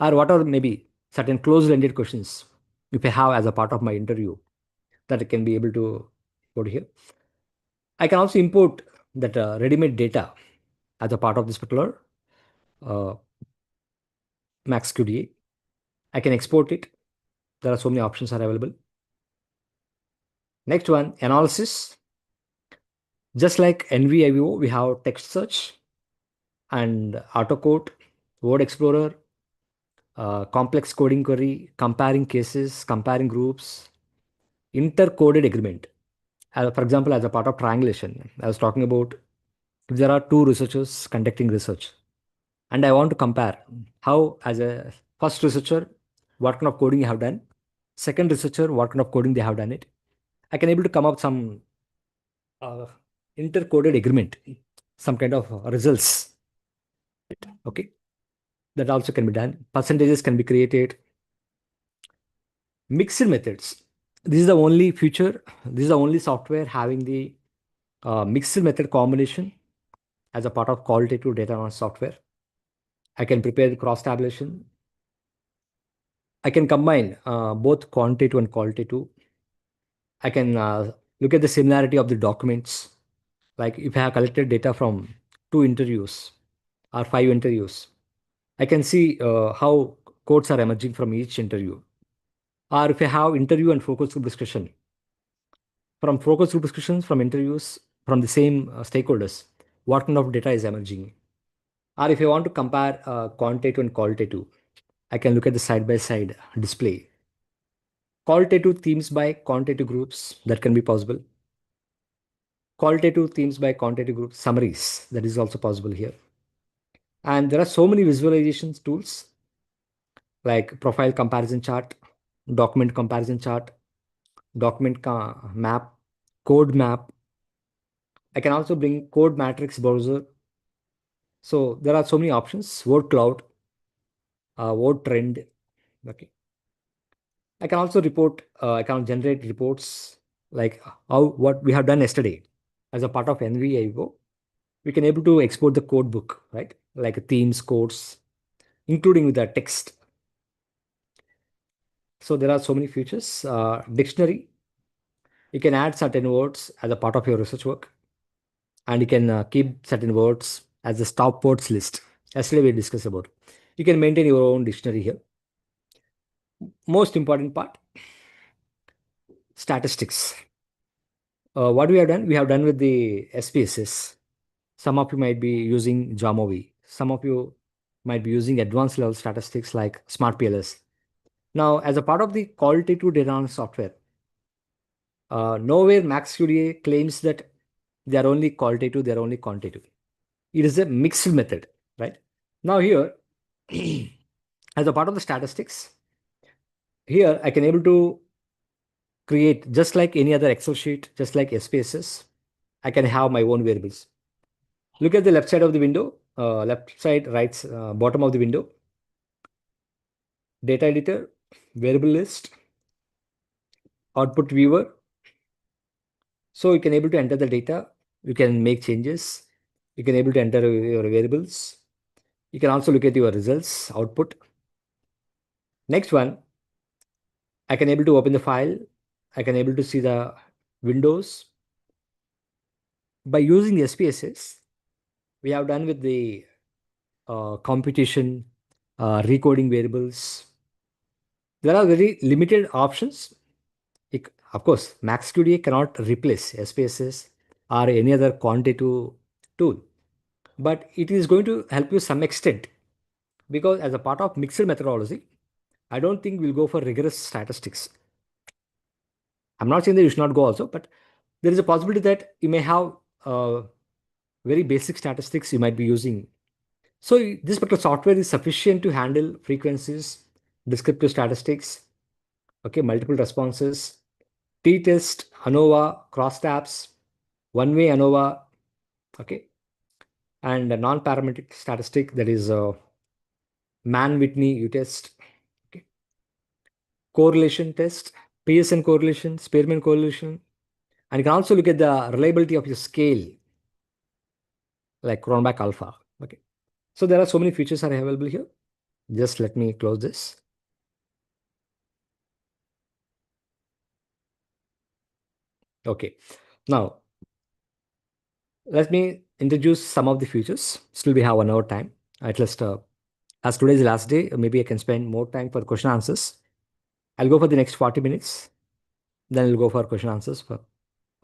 or whatever maybe certain closed-ended questions if I have as a part of my interview that I can be able to put here. I can also import that ready-made data as a part of this particular uh, MaxQDA. I can export it. There are so many options are available. Next one, analysis. Just like NVIO, we have text search and AutoCode, Word Explorer, complex coding query, comparing cases, comparing groups, intercoded agreement. For example, as a part of triangulation, I was talking about if there are two researchers conducting research and I want to compare how, as a first researcher, what kind of coding you have done, second researcher, what kind of coding they have done it. I can able to come up some uh, intercoded agreement, some kind of results. Okay, that also can be done. Percentages can be created. Mixed methods. This is the only feature. This is the only software having the mixed method combination as a part of qualitative data analysis software. I can prepare the cross tabulation. I can combine both quantitative and qualitative. I can look at the similarity of the documents. Like if I have collected data from 2 interviews or 5 interviews, I can see how codes are emerging from each interview. Or if I have interview and focus group discussion, from focus group discussions, from interviews, from the same stakeholders, what kind of data is emerging? Or if I want to compare quantitative and qualitative, I can look at the side-by-side display. Qualitative themes by quantitative groups, that can be possible. Qualitative themes by quantitative groups, summaries, that is also possible here. And there are so many visualizations tools like profile comparison chart, document comparison chart, map, code map. I can also bring code matrix browser. So there are so many options: word cloud, word trend. Okay. I can also I can generate reports like what we have done yesterday as a part of NVIO. We can able to export the code book, right? Like themes, codes, including with the text. So there are so many features. Dictionary, you can add certain words as a part of your research work, and you can keep certain words as a stop words list. Yesterday we discussed about. You can maintain your own dictionary here. Most important part, statistics. What we have done? We have done with the SPSS. Some of you might be using Jamovi. Some of you might be using advanced level statistics like SmartPLS. Now, as a part of the qualitative data analysis software, nowhere MaxQDA claims that they are only qualitative, they are only quantitative. It is a mixed method, right? Now here, as a part of the statistics, here I can able to create just like any other Excel sheet, just like SPSS, I can have my own variables. Look at the left side of the window, left side, right, bottom of the window, data editor, variable list, output viewer. So you can able to enter the data. You can make changes. You can able to enter your variables. You can also look at your results, output. Next one, I can able to open the file. I can able to see the windows. By using SPSS, we have done with the computation, recoding variables. There are very limited options. Of course, MaxQDA cannot replace SPSS or any other quantitative tool, but it is going to help you some extent because as a part of mixed methodology, I don't think we'll go for rigorous statistics. I'm not saying that you should not go also, but there is a possibility that you may have very basic statistics you might be using. So this particular software is sufficient to handle frequencies, descriptive statistics, okay, multiple responses, t-test, ANOVA, crosstabs, one-way ANOVA, okay, and a non-parametric statistic that is Mann-Whitney U-test, okay, correlation test, Pearson correlation, Spearman correlation, and you can also look at the reliability of your scale, like Cronbach alpha, okay. So there are so many features are available here. Just let me close this. Okay, now let me introduce some of the features. Still we have 1 hour time. At least as today is the last day, maybe I can spend more time for question answers. I'll go for the next 40 minutes. Then I'll go for question answers for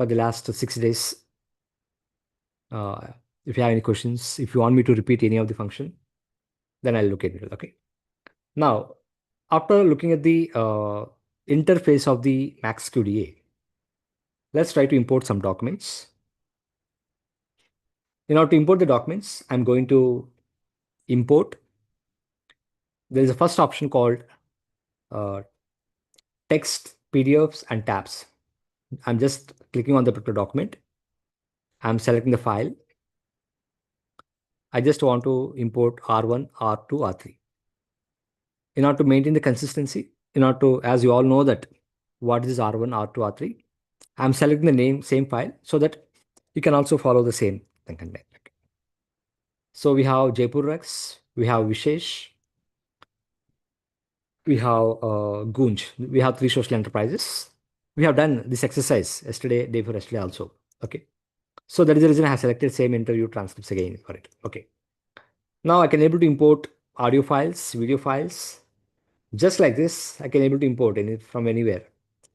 the last 6 days. Uh, if you have any questions, if you want me to repeat any of the function, then I'll look at it. Okay. Now, after looking at the interface of the MaxQDA, let's try to import some documents. In order to import the documents, I'm going to import. There is a first option called uh, text, PDFs, and tabs. I'm just clicking on the particular document. I'm selecting the file. I just want to import R1, R2, R3. In order to maintain the consistency, in order to, as you all know that what is R1, R2, R3, I'm selecting the name, same file, so that you can also follow the same content. So we have Jaipur Rex, we have Vishesh, we have Gunj, we have three social enterprises. We have done this exercise yesterday, day before yesterday also. Okay. So that is the reason I have selected same interview transcripts again for it. Okay. Now I can able to import audio files, video files. Just like this, I can able to import any from anywhere,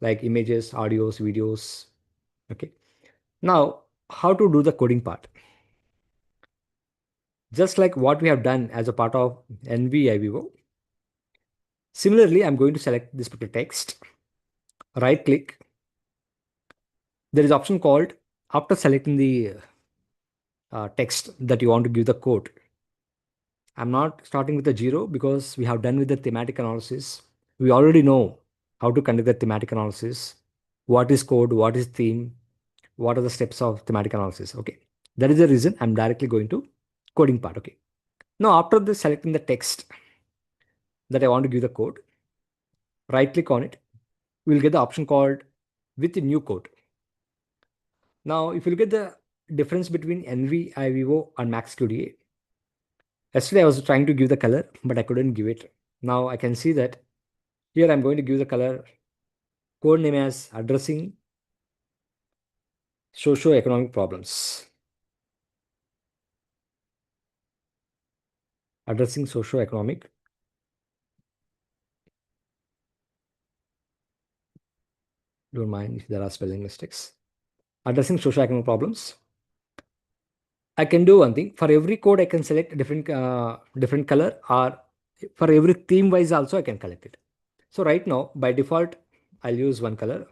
like images, audios, videos. Okay. Now, how to do the coding part? Just like what we have done as a part of NVIVO. Similarly, I'm going to select this particular text, right click. There is option called after selecting the text that you want to give the code. I'm not starting with a 0 because we have done with the thematic analysis. We already know how to conduct the thematic analysis. What is code? What is theme? What are the steps of thematic analysis? Okay. That is the reason I'm directly going to coding part. Okay. Now, after this, selecting the text that I want to give the code, right click on it. We'll get the option called with new code. Now, if you look at the difference between NVIVO and MaxQDA, yesterday I was trying to give the color, but I couldn't give it. Now I can see that here I'm going to give the color code name as addressing socio-economic problems. Addressing socio-economic. Don't mind if there are spelling mistakes. Addressing socio-economic problems. I can do one thing. For every code, I can select a different color, or for every theme wise also I can collect it. So right now, by default, I'll use one color.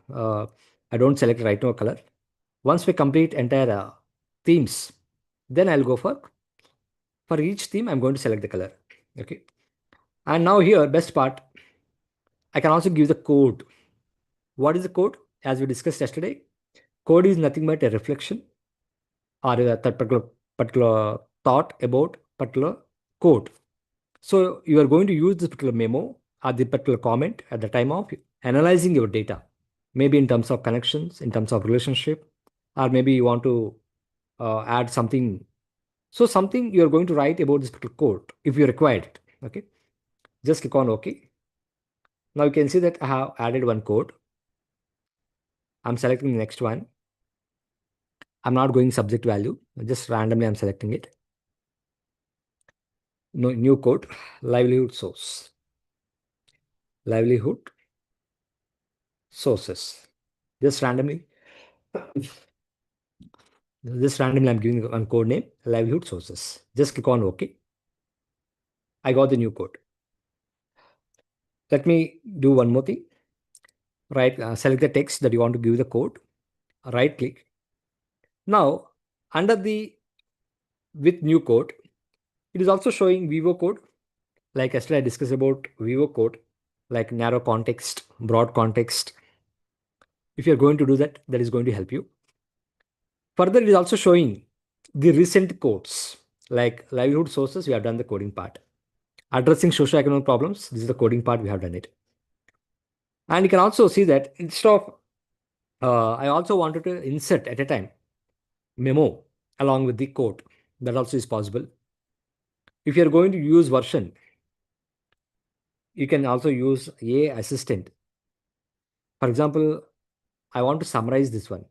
I don't select right now a color. Once we complete entire themes, then I'll go for each theme, I'm going to select the color. Okay. And now here, best part, I can also give the code. What is the code? As we discussed yesterday, code is nothing but a reflection or a that particular thought about particular code. So you are going to use this particular memo or the particular comment at the time of analyzing your data, maybe in terms of connections, in terms of relationship, or maybe you want to add something. So something you are going to write about this particular code if you require it. Okay, just click on OK. Now you can see that I have added one code. I'm selecting the next one. I'm not going subject value, just randomly I'm selecting it. No, new code, livelihood source, livelihood sources. Just randomly, I'm giving one code name, livelihood sources. Just click on OK. I got the new code. Let me do one more thing. Right, select the text that you want to give the code. Right click. Now, under the with new code, it is also showing Vivo code. Like yesterday, I discussed about Vivo code, like narrow context, broad context. If you're going to do that, that is going to help you. Further, it is also showing the recent codes, like livelihood sources, we have done the coding part. Addressing socioeconomic problems, this is the coding part, we have done it. And you can also see that instead of, I also wanted to insert at a time memo along with the code. That also is possible. If you're going to use version, you can also use a assistant. For example, I want to summarize this one,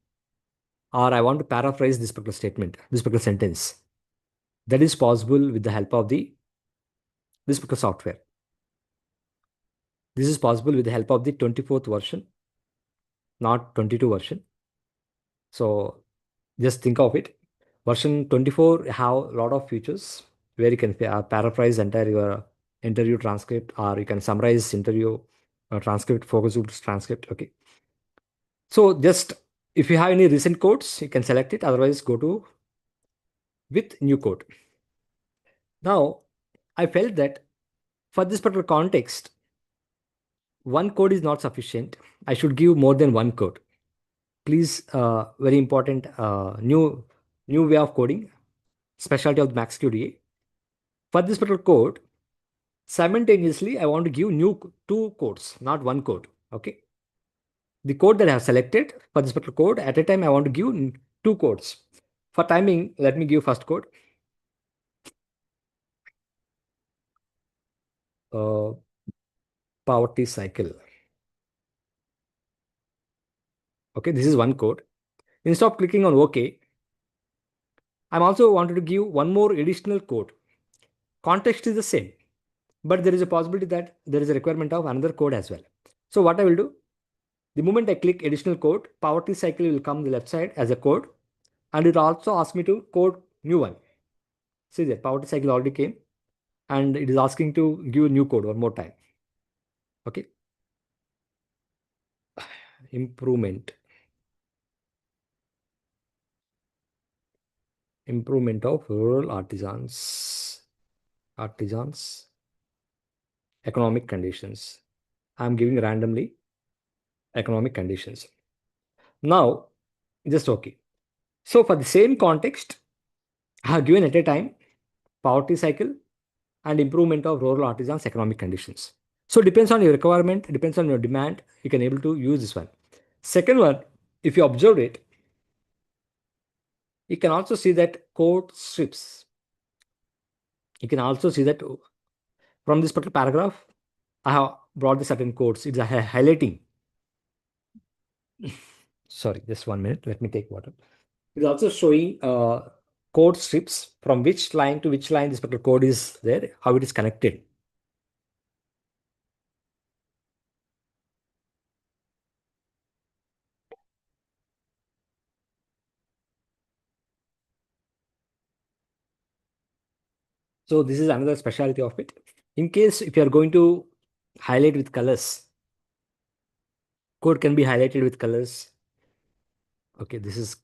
or I want to paraphrase this particular statement, this particular sentence. That is possible with the help of this particular software. This is possible with the help of the 24th version, not 22 version. So just think of it. Version 24 have a lot of features where you can paraphrase entire your interview transcript, or you can summarize interview transcript, focus groups transcript. Okay. So just if you have any recent codes, you can select it. Otherwise, go to with new code. Now, I felt that for this particular context, one code is not sufficient. I should give more than one code. Please, very important new way of coding, specialty of MaxQDA. For this particular code, simultaneously, I want to give two codes, not one code. Okay. The code that I have selected for this particular code, at a time, I want to give two codes. For timing, let me give first code. Uh, Poverty cycle. Okay, this is one code. Instead of clicking on OK, I'm also wanted to give one more additional code. Context is the same, but there is a possibility that there is a requirement of another code as well. So what I will do, the moment I click additional code, poverty cycle will come the left side as a code, and it also asks me to code new one. See that poverty cycle already came, and it is asking to give new code one more time. Okay. Improvement. Improvement of rural artisans economic conditions. I'm giving randomly economic conditions. Now, just okay. So for the same context, I have given at a time poverty cycle, and improvement of rural artisans' economic conditions. So depends on your requirement, depends on your demand, you can able to use this one. Second one, if you observe it, you can also see that code strips. You can also see that from this particular paragraph, I have brought the certain codes. It's a highlighting. Sorry, just 1 minute. Let me take water. It's also showing code strips from which line to which line this particular code is there, how it is connected. So this is another specialty of it. In case if you are going to highlight with colors, code can be highlighted with colors. Okay, this is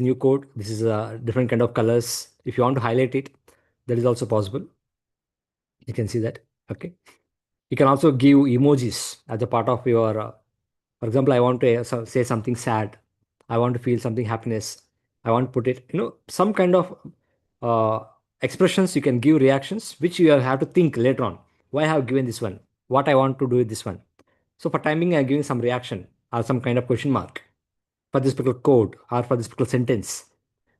new code. This is a different kind of colors. If you want to highlight it, that is also possible. You can see that. Okay. You can also give emojis as a part of your, for example, I want to say something sad. I want to feel something happiness. I want to put it, some kind of uh, expressions you can give reactions, which you have to think later on. Why I have given this one? What I want to do with this one? So for timing, I'm giving some reaction or some kind of question mark for this particular code or for this particular sentence,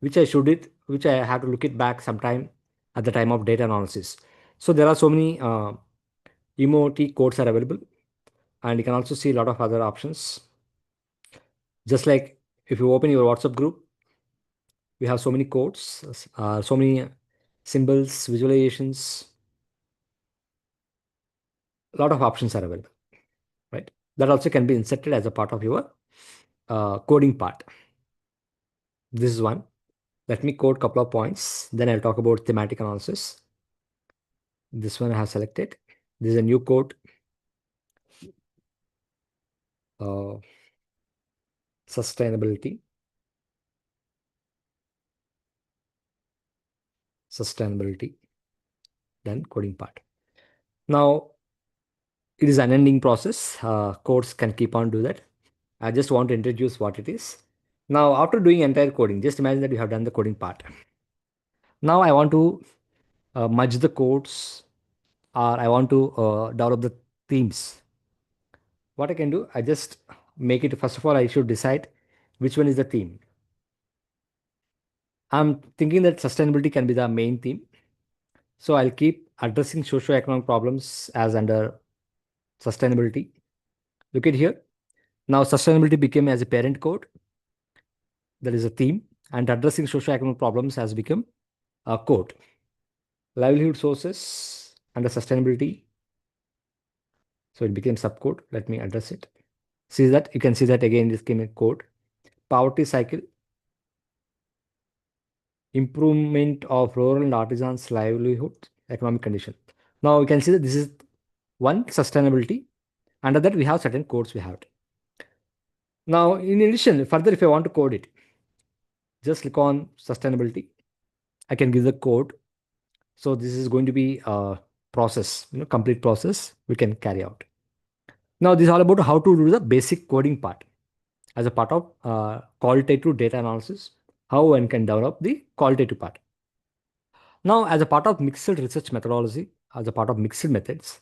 which I have to look it back sometime at the time of data analysis. So there are so many emoji codes are available, and you can also see a lot of other options. Just like if you open your WhatsApp group, we have so many codes, so many symbols, visualizations, a lot of options are available, right? That also can be inserted as a part of your coding part. This is one. Let me code couple of points. Then I'll talk about thematic analysis. This one I have selected. This is a new code. Uh, sustainability. Sustainability. Then coding part. Now it is an ending process. Codes can keep on do that. I just want to introduce what it is. Now, after doing entire coding, just imagine that you have done the coding part. Now I want to merge the codes, or I want to develop the themes. What I can do, I just make it, first of all, I should decide which one is the theme. I'm thinking that sustainability can be the main theme. So I'll keep addressing socio-economic problems as under sustainability. Look at here. Now sustainability became as a parent code. That is a theme. And addressing socio-economic problems has become a code. Livelihood sources under sustainability. So it became subcode. Let me address it. See that you can see that again this came in code. Poverty cycle, improvement of rural and artisans' livelihood, economic condition. Now you can see that this is one sustainability. Under that we have certain codes we have. Now in addition, further if I want to code it, just click on sustainability. I can give the code. So this is going to be a process, complete process we can carry out. Now this is all about how to do the basic coding part as a part of qualitative data analysis, how one can develop the qualitative part. Now, as a part of mixed research methodology, as a part of mixed methods,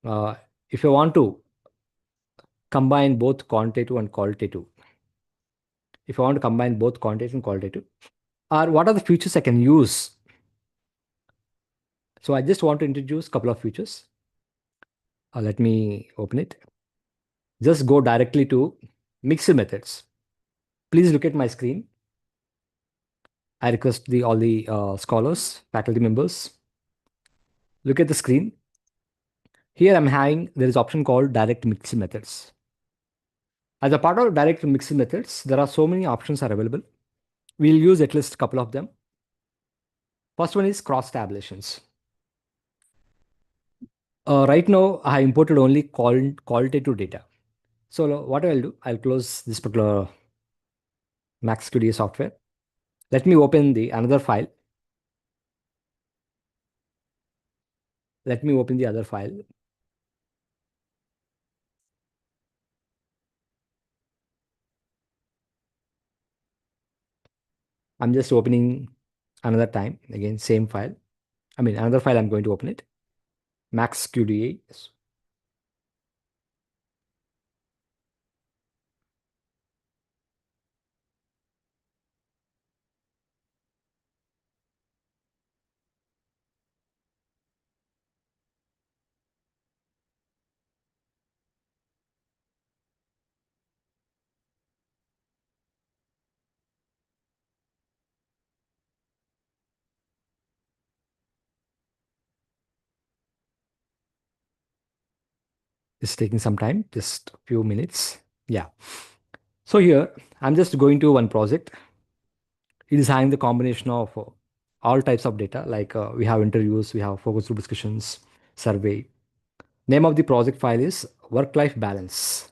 uh, if you want to combine both quantitative and qualitative, if you want to combine both quantitative and qualitative, or what are the features I can use? So I just want to introduce a couple of features. Let me open it. Just go directly to mixed methods. Please look at my screen. I request all the scholars, faculty members, look at the screen. Here I'm having, there is option called direct mixed methods. As a part of direct mixed methods, there are so many options are available. We'll use at least a couple of them. First one is cross tabulations. Right now, I imported only qualitative data. So what I'll do, I'll close this particular Max Studio software. Let me open the another file. Let me open the other file. I'm just opening another time, again, same file. I mean, another file, I'm going to open it. Max QDA. It's taking some time, just a few minutes. Yeah. So here, I'm just going to one project. It is having the combination of all types of data, like we have interviews, we have focus group discussions, survey. Name of the project file is work-life balance.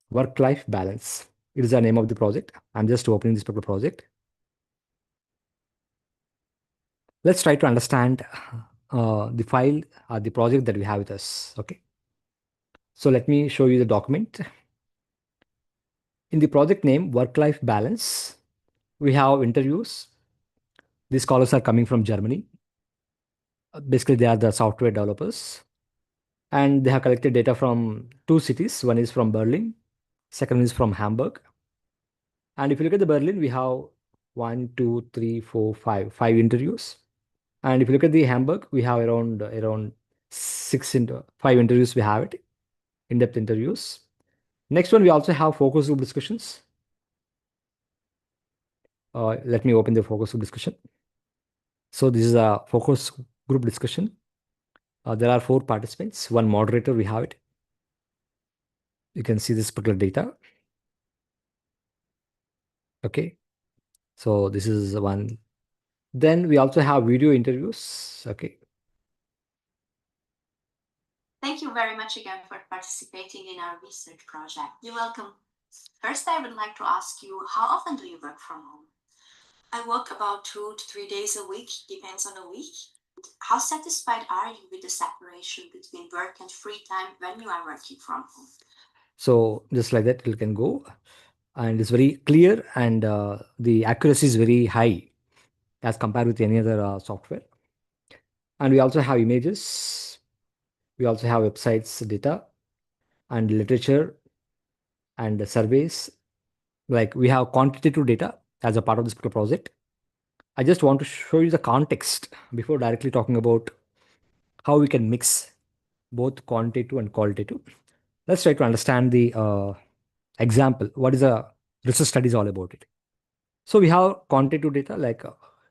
Work-life balance. It is the name of the project. I'm just opening this particular project. Let's try to understand the file or the project that we have with us. Okay. So let me show you the document. In the project name, work-life balance, we have interviews. These scholars are coming from Germany. Basically, they are the software developers. And they have collected data from two cities. One is from Berlin, second is from Hamburg. And if you look at the Berlin, we have one, two, three, four, five interviews. And if you look at the Hamburg, we have around five interviews. We have it, in-depth interviews. Next one, we also have focus group discussions. Let me open the focus group discussion. So this is a focus group discussion. There are four participants, one moderator, we have it. You can see this particular data. Okay. So this is one. Then we also have video interviews. Okay. Thank you very much again for participating in our research project. You're welcome. First, I would like to ask you, how often do you work from home? I work about 2 to 3 days a week, depends on the week. How satisfied are you with the separation between work and free time when you are working from home? So just like that, it can go. And it's very clear, and the accuracy is very high as compared with any other software. And we also have images. We also have websites data and literature and surveys. Like we have quantitative data as a part of this particular project. I just want to show you the context before directly talking about how we can mix both quantitative and qualitative. Let's try to understand the example. What is a research study is all about it. So we have quantitative data, like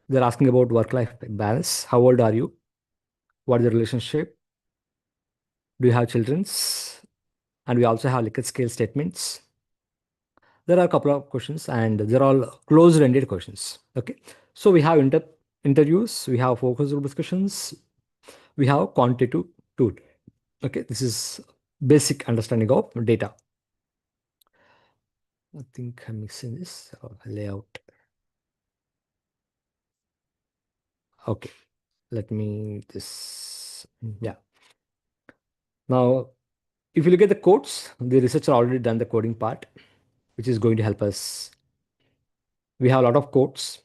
they're asking about work-life balance. How old are you? What is the relationship? Do you have children's? And we also have Likert scale statements. There are a couple of questions, and they're all closed-ended questions. Okay. So we have interviews, we have focus group discussions, we have quantitative tool. Okay. This is basic understanding of data. I think I'm mixing this layout. Okay. Let me this. Yeah. Now, if you look at the codes, the researcher already done the coding part, which is going to help us. We have a lot of codes,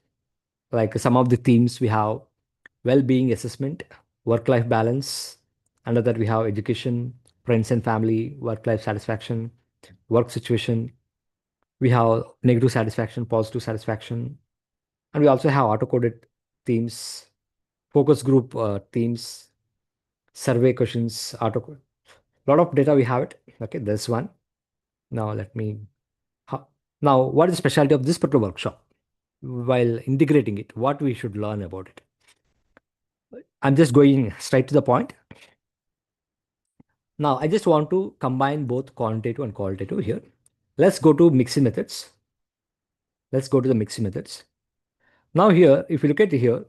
like some of the themes we have well-being assessment, work-life balance. Under that, we have education, friends and family, work-life satisfaction, work situation. We have negative satisfaction, positive satisfaction, and we also have auto-coded themes, focus group themes, survey questions, auto. Lot of data we have it. Okay, this one. Now let me. Now, what is the specialty of this particular workshop? While integrating it, what we should learn about it? I'm just going straight to the point. Now, I just want to combine both quantitative and qualitative here. Let's go to mixing methods. Let's go to the mixing methods. Now here, if you look at here,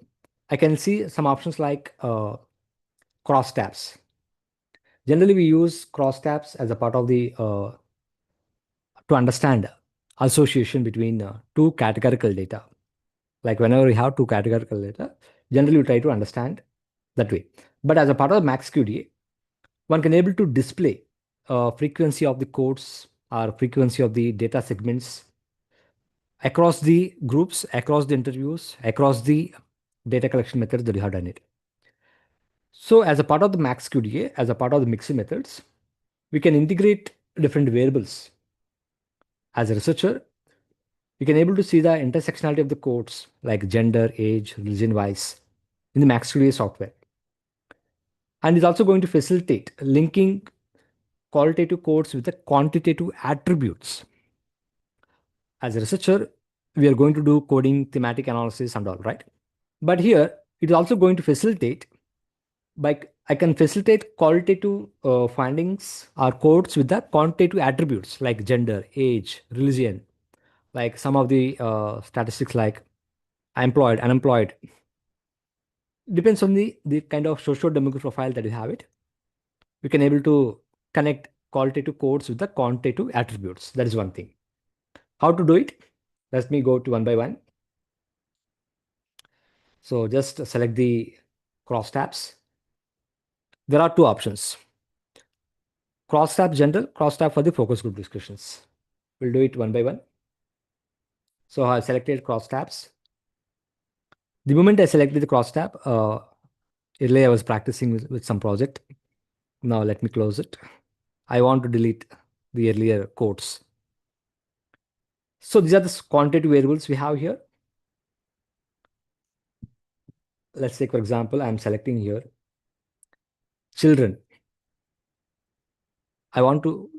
I can see some options like crosstabs. Generally, we use crosstabs as a part of the to understand association between two categorical data. Like whenever we have two categorical data, generally we try to understand that way. But as a part of Max QDA, one can able to display frequency of the codes or frequency of the data segments across the groups, across the interviews, across the data collection methods that you have done it. So as a part of the max QDA, as a part of the mixing methods, we can integrate different variables. As a researcher, you can able to see the intersectionality of the codes like gender, age, religion wise in the max QDA software. And it's also going to facilitate linking qualitative codes with the quantitative attributes. As a researcher, we are going to do coding, thematic analysis, and all, right? But here, it is also going to facilitate by I can facilitate qualitative findings or codes with the quantitative attributes like gender, age, religion, like some of the statistics like employed, unemployed. Depends on the kind of socio-demographic profile that you have it. You can able to connect qualitative codes with the quantitative attributes. That is one thing. How to do it? Let me go to one by one. So just select the crosstabs. There are two options. Crosstab general, crosstab for the focus group discussions. We'll do it one by one. So I selected crosstabs. The moment I selected the crosstab, earlier I was practicing with some project. Now let me close it. I want to delete the earlier codes. So these are the quantitative variables we have here. Let's take, for example, I'm selecting here children. I want to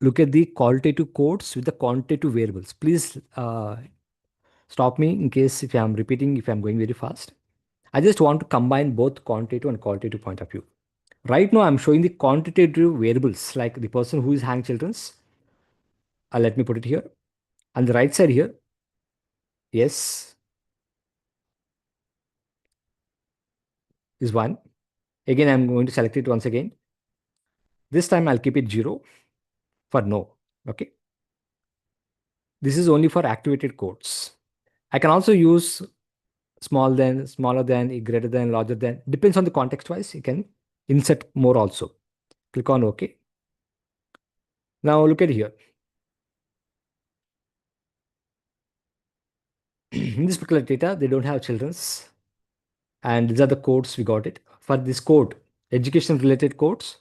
look at the qualitative codes with the quantitative variables. Please stop me in case if I'm repeating, if I'm going very fast. I just want to combine both quantitative and qualitative point of view. Right now, I'm showing the quantitative variables like the person who is having children's. Let me put it here. On the right side here, yes, is 1. Again, I'm going to select it once again. This time I'll keep it 0 for no. Okay. This is only for activated codes. I can also use small than, smaller than, greater than, larger than. Depends on the context wise. You can insert more also. Click on OK. Now look at here. In this particular data, they don't have children's. And these are the codes we got it. For this code, education related codes,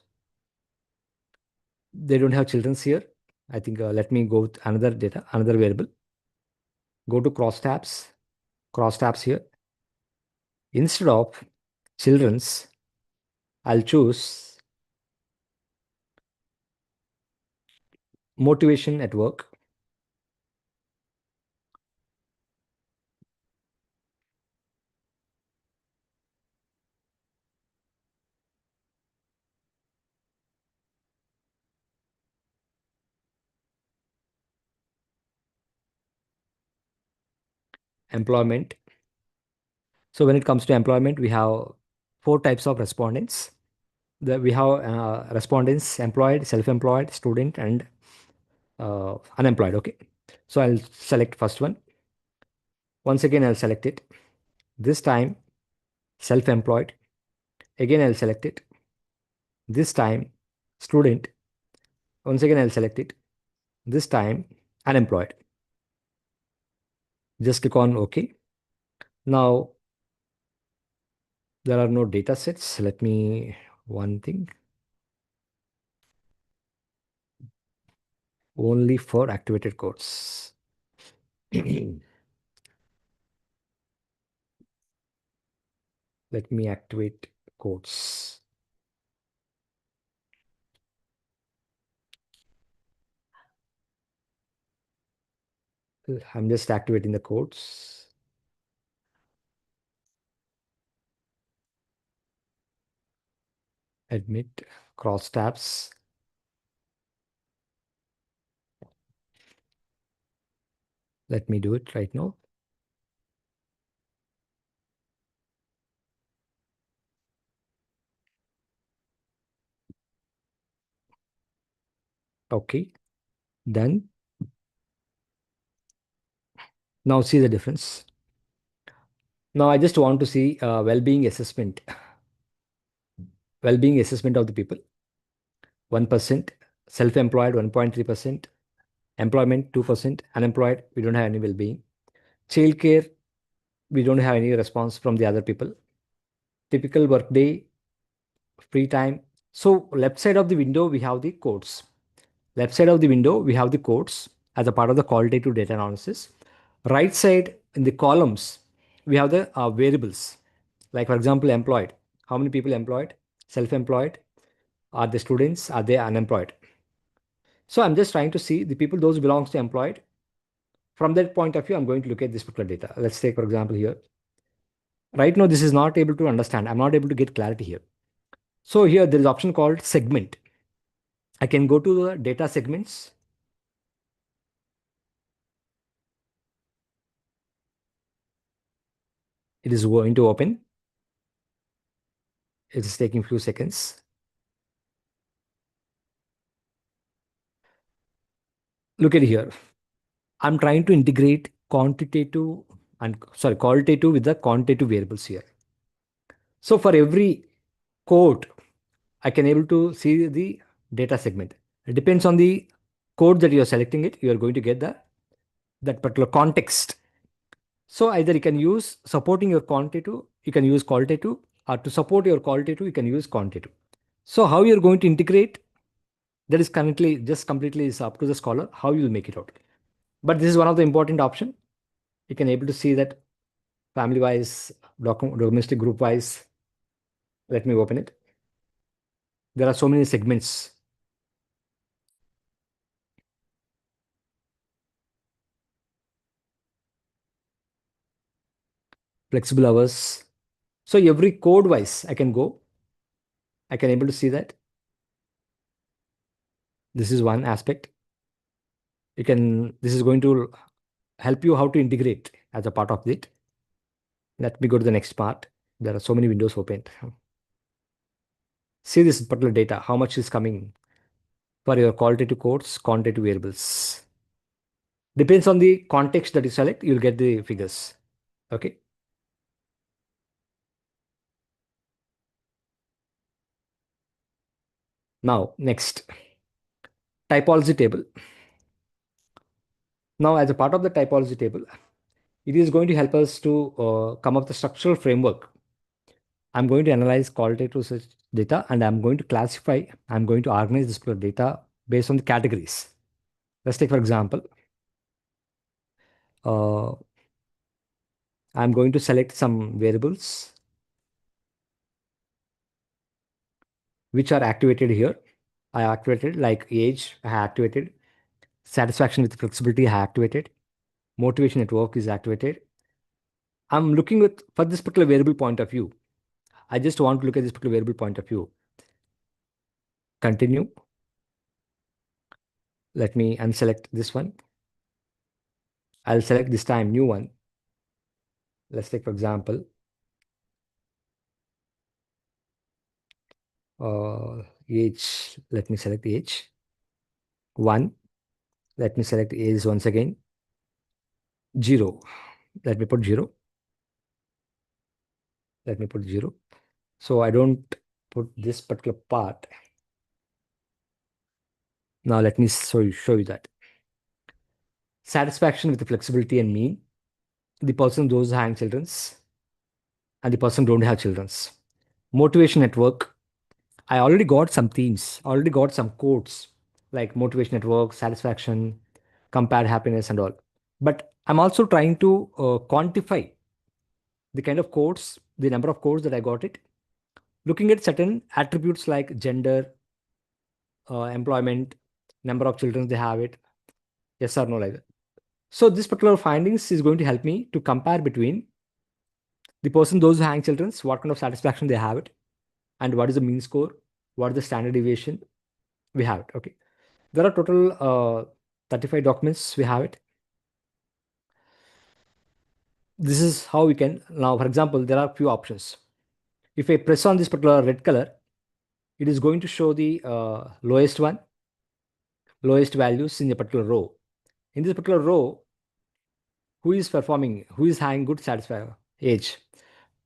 they don't have children's here. I think let me go with another data, another variable. Go to crosstabs here. Instead of children's, I'll choose motivation at work. Employment. So when it comes to employment, we have 4 types of respondents. We have respondents employed, self-employed, student, and unemployed. Okay. So I'll select first one. Once again, I'll select it. This time, self-employed. Again, I'll select it. This time, student. Once again, I'll select it. This time, unemployed. Just click on OK. Now, there are no data sets. Let me one thing. Only for activated codes. Let me activate codes. I'm just activating the codes. Admit crosstabs. Let me do it right now. Okay, done. Now see the difference. Now I just want to see well-being assessment. Well-being assessment of the people. 1%, self-employed 1.3%, Employment 2%. Unemployed, we don't have any well-being. Childcare, we don't have any response from the other people. Typical workday, free time. So left side of the window, we have the codes. Left side of the window, we have the codes as a part of the qualitative data analysis. Right side in the columns, we have the variables. Like for example, employed. How many people employed? Self-employed. Are they students? Are they unemployed? So I'm just trying to see the people, those belongs to employed. From that point of view, I'm going to look at this particular data. Let's take, for example, here. Right now, this is not able to understand. I'm not able to get clarity here. So here, there is option called segment. I can go to the data segments. It is going to open. It is taking a few seconds. Look at here. I'm trying to integrate qualitative with the quantitative variables here. So for every code, I can able to see the data segment. It depends on the code that you're selecting it. You are going to get that particular context. So either you can use supporting your quantitative, you can use qualitative, or to support your qualitative, you can use quantitative. So how you're going to integrate, that is currently just completely is up to the scholar, how you will make it out. But this is one of the important option. You can able to see that family wise, domestic group wise. Let me open it. There are so many segments. Flexible hours. So every code wise, I can go. I can able to see that. This is one aspect. This is going to help you how to integrate as a part of it. Let me go to the next part. There are so many windows opened. See this particular data, how much is coming for your qualitative codes, quantitative variables. Depends on the context that you select, you'll get the figures. Okay. Now, next, typology table. Now, as a part of the typology table, it is going to help us to come up with the structural framework. I'm going to analyze qualitative research data and I'm going to classify, I'm going to organize this data based on the categories. Let's take, for example, I'm going to select some variables which are activated here. I activated like age, I activated. Satisfaction with flexibility, I activated. Motivation at work is activated. I'm looking at for this particular variable point of view. I just want to look at this particular variable point of view. Continue. Let me unselect this one. I'll select this time new one. Let's take, for example, age. Let me select age. 1. Let me select age once again. 0. Let me put 0. Let me put 0. So I don't put this particular part. Now let me show you that. Satisfaction with the flexibility and mean. The person those having children's and the person don't have children's. Motivation at work. I already got some themes, already got some codes like motivation at work, satisfaction, compared happiness and all. But I'm also trying to quantify the kind of codes, the number of codes that I got it, looking at certain attributes like gender, employment, number of children they have it, yes or no like that. So this particular findings is going to help me to compare between the person, those who hang children's, what kind of satisfaction they have it, and what is the mean score, what is the standard deviation, we have it. Okay. There are total 35 documents, we have it. This is how we can, now for example, there are few options. If I press on this particular red color, it is going to show the lowest lowest values in a particular row. In this particular row, who is performing, who is having good satisfier age?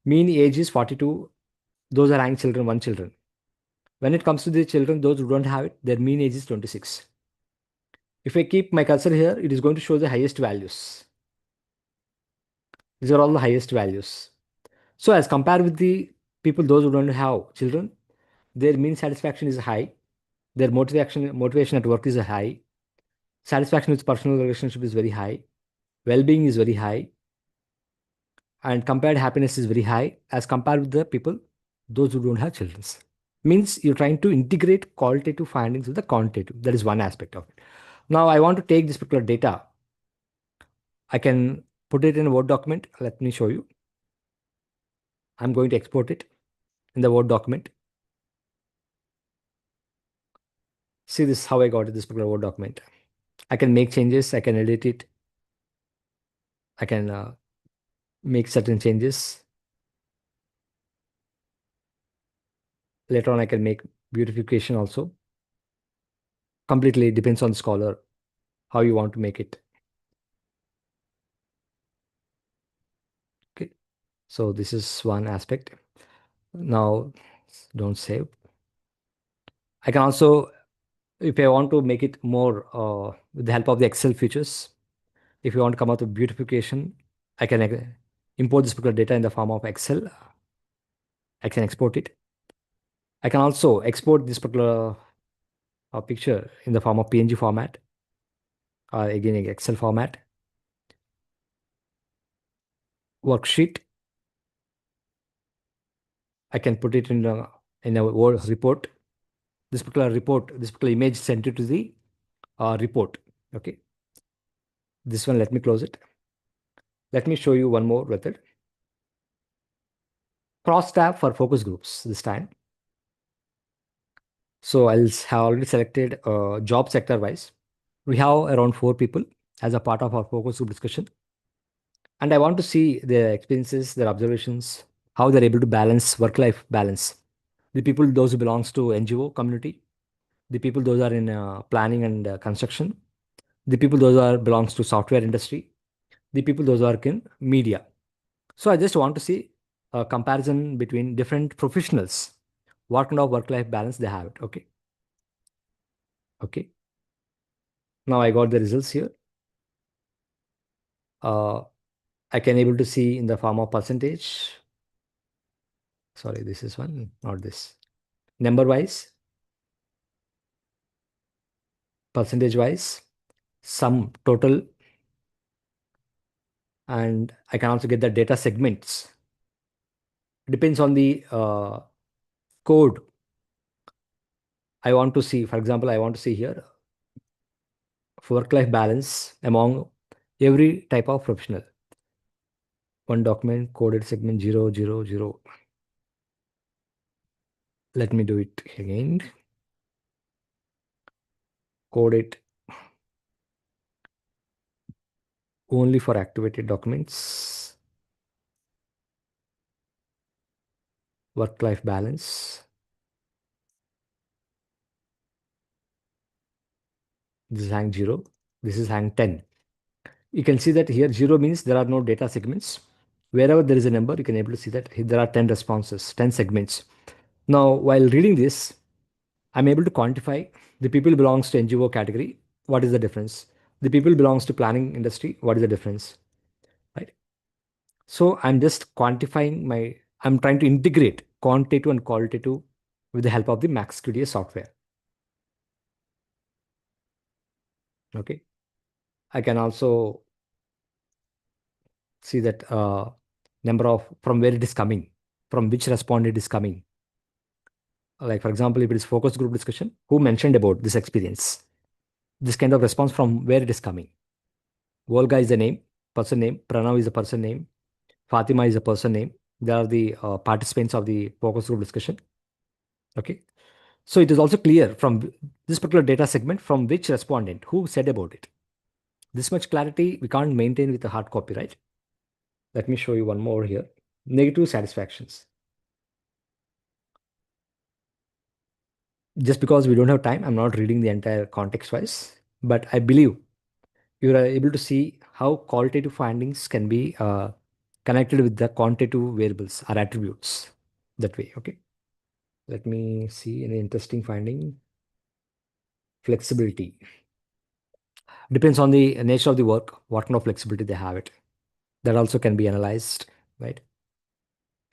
Mean age is 42. Those are having children, one children. When it comes to the children, those who don't have it, their mean age is 26. If I keep my cursor here, it is going to show the highest values. These are all the highest values. So as compared with the people, those who don't have children, their mean satisfaction is high. Their motivation at work is high. Satisfaction with personal relationship is very high. Well-being is very high. And compared happiness is very high as compared with the people, those who don't have children. Means you're trying to integrate qualitative findings with the quantitative. That is one aspect of it. Now I want to take this particular data. I can put it in a Word document. Let me show you. I'm going to export it in the Word document. See this, how I got this particular Word document. I can make changes. I can edit it. I can make certain changes. Later on, I can make beautification also. Completely depends on the scholar, how you want to make it. Okay. So this is one aspect. Now, don't save. I can also, if I want to make it more with the help of the Excel features, if you want to come out with beautification, I can import this particular data in the form of Excel. I can export it. I can also export this particular picture in the form of PNG format, again, Excel format, worksheet. I can put it in a Word report. This particular report, this particular image sent it to the report. Okay. This one, let me close it. Let me show you one more method. Cross tab for focus groups this time. So I'll have already selected job sector wise. We have around 4 people as a part of our focus group discussion. And I want to see their experiences, their observations, how they're able to balance work-life balance. The people, those who belongs to NGO community, the people, those are in planning and construction, the people, those are belongs to software industry, the people, those work in media. So I just want to see a comparison between different professionals, what kind of work-life balance they have. Okay. Okay. Now I got the results here. Uh, I can able to see in the form of percentage. Sorry, this is one, not this. Number wise, percentage wise, sum total, and I can also get the data segments. Depends on the code. I want to see, for example, I want to see here work-life balance among every type of professional. One document, coded segment 000. Let me do it again. Code it only for activated documents. Work-life balance. This is hang 0. This is hang 10. You can see that here 0 means there are no data segments. Wherever there is a number, you can able to see that there are 10 responses, 10 segments. Now, while reading this, I'm able to quantify the people belongs to NGO category. What is the difference? The people belongs to planning industry. What is the difference? Right. So I'm just quantifying I'm trying to integrate quantitative and qualitative with the help of the MaxQDA software. Okay. I can also see that number of from where it is coming, from which respondent it is coming. Like for example, if it is focus group discussion, who mentioned about this experience? This kind of response from where it is coming. Volga is the name, person name. Pranav is the person name. Fatima is the person name. They are the participants of the focus group discussion. Okay. So it is also clear from this particular data segment from which respondent, who said about it. This much clarity we can't maintain with a hard copy, right? Let me show you one more here. Negative satisfactions. Just because we don't have time, I'm not reading the entire context wise, but I believe you are able to see how qualitative findings can be connected with the quantitative variables or attributes that way. Okay. Let me see an interesting finding. Flexibility. Depends on the nature of the work, what kind of flexibility they have it. That also can be analyzed, right?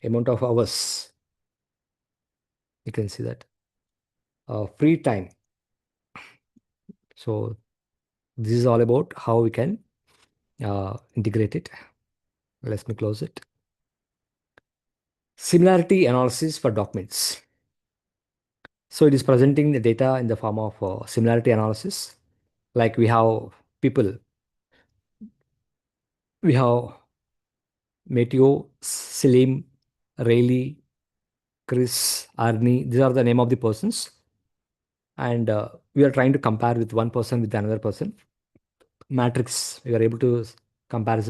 Amount of hours, you can see that. Free time. So this is all about how we can integrate it. Let me close it. Similarity analysis for documents. So it is presenting the data in the form of similarity analysis. Like we have people, we have Mateo, Selim, Rayleigh, Chris, Arnie. These are the name of the persons. And we are trying to compare with one person with another person. Matrix, we are able to compare,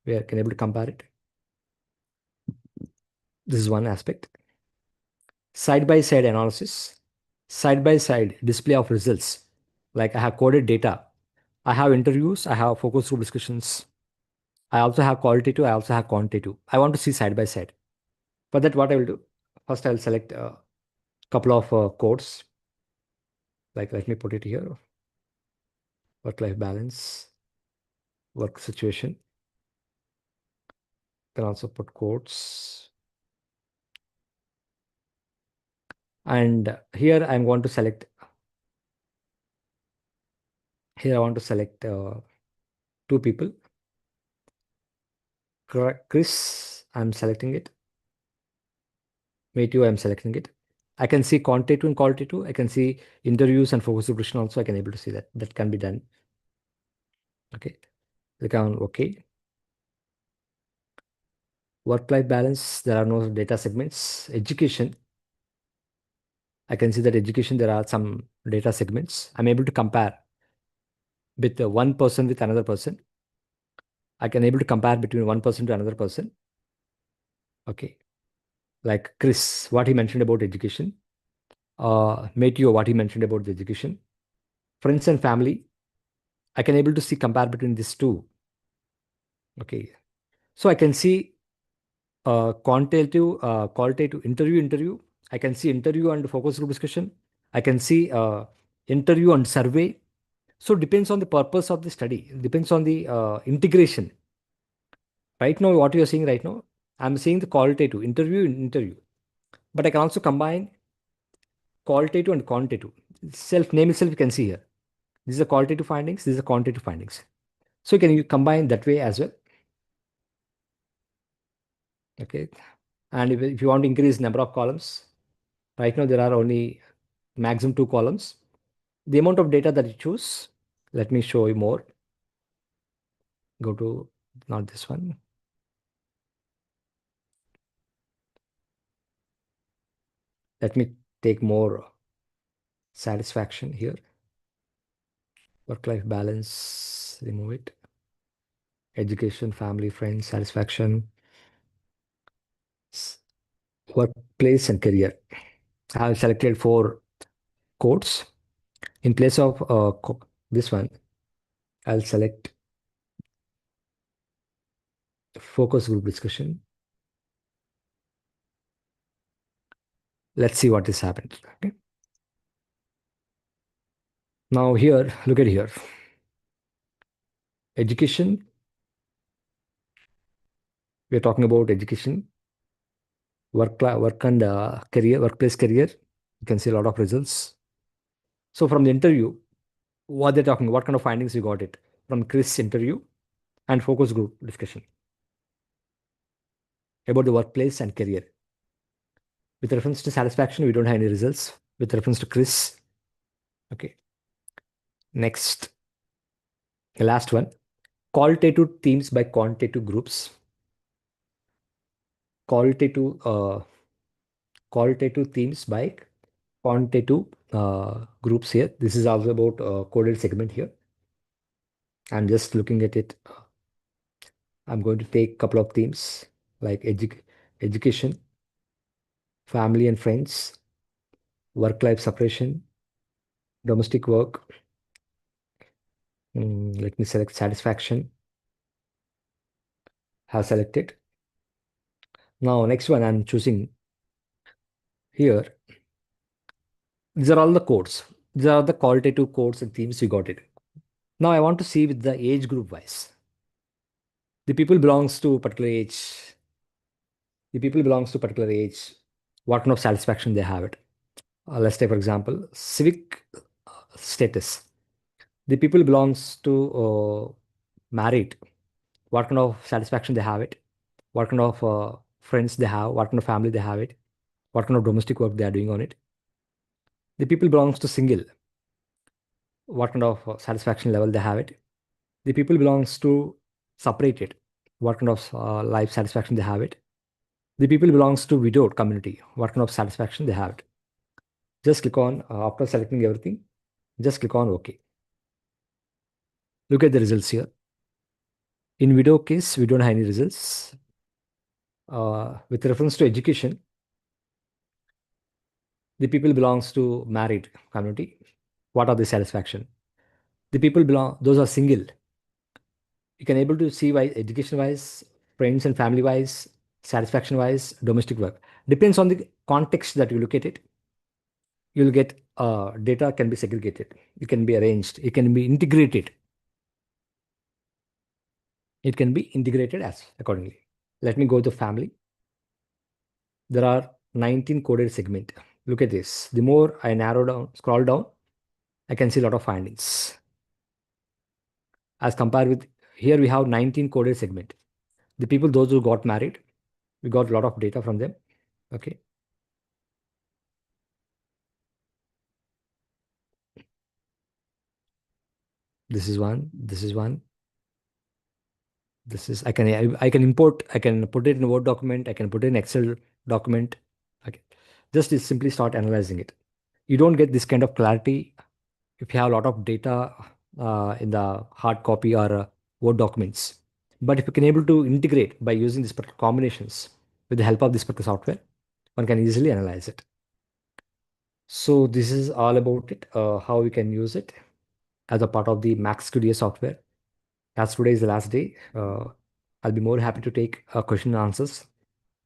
we can able to compare it. This is one aspect. Side by side analysis, side by side display of results. Like I have coded data, I have interviews, I have focus group discussions, I also have qualitative, I also have quantitative. I want to see side by side. For that, what I will do, first I will select a couple of codes. Like let me put it here: work-life balance, work situation. Can also put quotes. And here I'm going to select. Here I want to select two people. Chris, I'm selecting it. Matthew, I'm selecting it. I can see quantitative and qualitative. I can see interviews and focus group also. I can able to see that. That can be done. Okay. Click on OK. Work-life balance, there are no data segments. Education, I can see that education, there are some data segments. I'm able to compare with one person with another person. I can able to compare between one person to another person. Okay. Like Chris, what he mentioned about education. Matthew, what he mentioned about the education. Friends and family, I can able to see compare between these two. Okay. So I can see qualitative interview. I can see interview and focus group discussion. I can see interview and survey. So depends on the purpose of the study. Depends on the integration. Right now, what you are seeing right now, I'm seeing the qualitative interview, but I can also combine qualitative and quantitative. Self name itself you can see here. These are qualitative findings. These are quantitative findings. So can you combine that way as well? Okay. And if you want to increase number of columns, right now there are only maximum 2 columns. The amount of data that you choose, let me show you more. Go to not this one. Let me take more satisfaction here. Work-life balance, remove it. Education, family, friends, satisfaction, workplace and career. I have selected 4 codes. In place of this one, I'll select focus group discussion. Let's see what is happened. Okay. Now here, look at here. Education. We're talking about education, work and career, workplace career. You can see a lot of results. So from the interview, what they're talking, what kind of findings you got it from Chris interview and focus group discussion about the workplace and career. With reference to satisfaction, we don't have any results. With reference to Chris, okay. Next, the last one, qualitative themes by quantitative groups. Qualitative qualitative themes by quantitative groups here. This is also about coded segment here. I'm just looking at it. I'm going to take a couple of themes like education, family and friends, work-life separation, domestic work. Let me select satisfaction. Have selected. Now, next one I'm choosing here. These are all the codes. These are the qualitative codes and themes we got it. Now I want to see with the age group wise. The people belongs to particular age. The people belongs to particular age. What kind of satisfaction they have it. Let's take for example civic status. The people belongs to married. What kind of satisfaction they have it. What kind of friends they have. What kind of family they have it. What kind of domestic work they are doing on it. The people belongs to single. What kind of satisfaction level they have it. The people belongs to separated. What kind of life satisfaction they have it. The people belongs to widowed community. What kind of satisfaction they have it. Just click on after selecting everything. Just click on OK. Look at the results here. In widow case, we don't have any results. With reference to education, the people belongs to married community. What are the satisfaction? The people belong, those are single. You can able to see why education wise, friends and family wise, satisfaction wise, domestic work. Depends on the context that you look at it. You'll get data can be segregated. It can be arranged. It can be integrated. It can be integrated as accordingly. Let me go to family. There are 19 coded segment. Look at this. The more I narrow down, scroll down, I can see a lot of findings. As compared with here, we have 19 coded segment. The people, those who got married, we got a lot of data from them. Okay. This is one. This is one. This is I can import. I can put it in a Word document. I can put it in Excel document. Okay. Just simply start analyzing it. You don't get this kind of clarity if you have a lot of data in the hard copy or Word documents. But if you can able to integrate by using these particular combinations with the help of this particular software, one can easily analyze it. So this is all about it, how we can use it as a part of the Max QDA software. As today is the last day, I'll be more happy to take question and answers,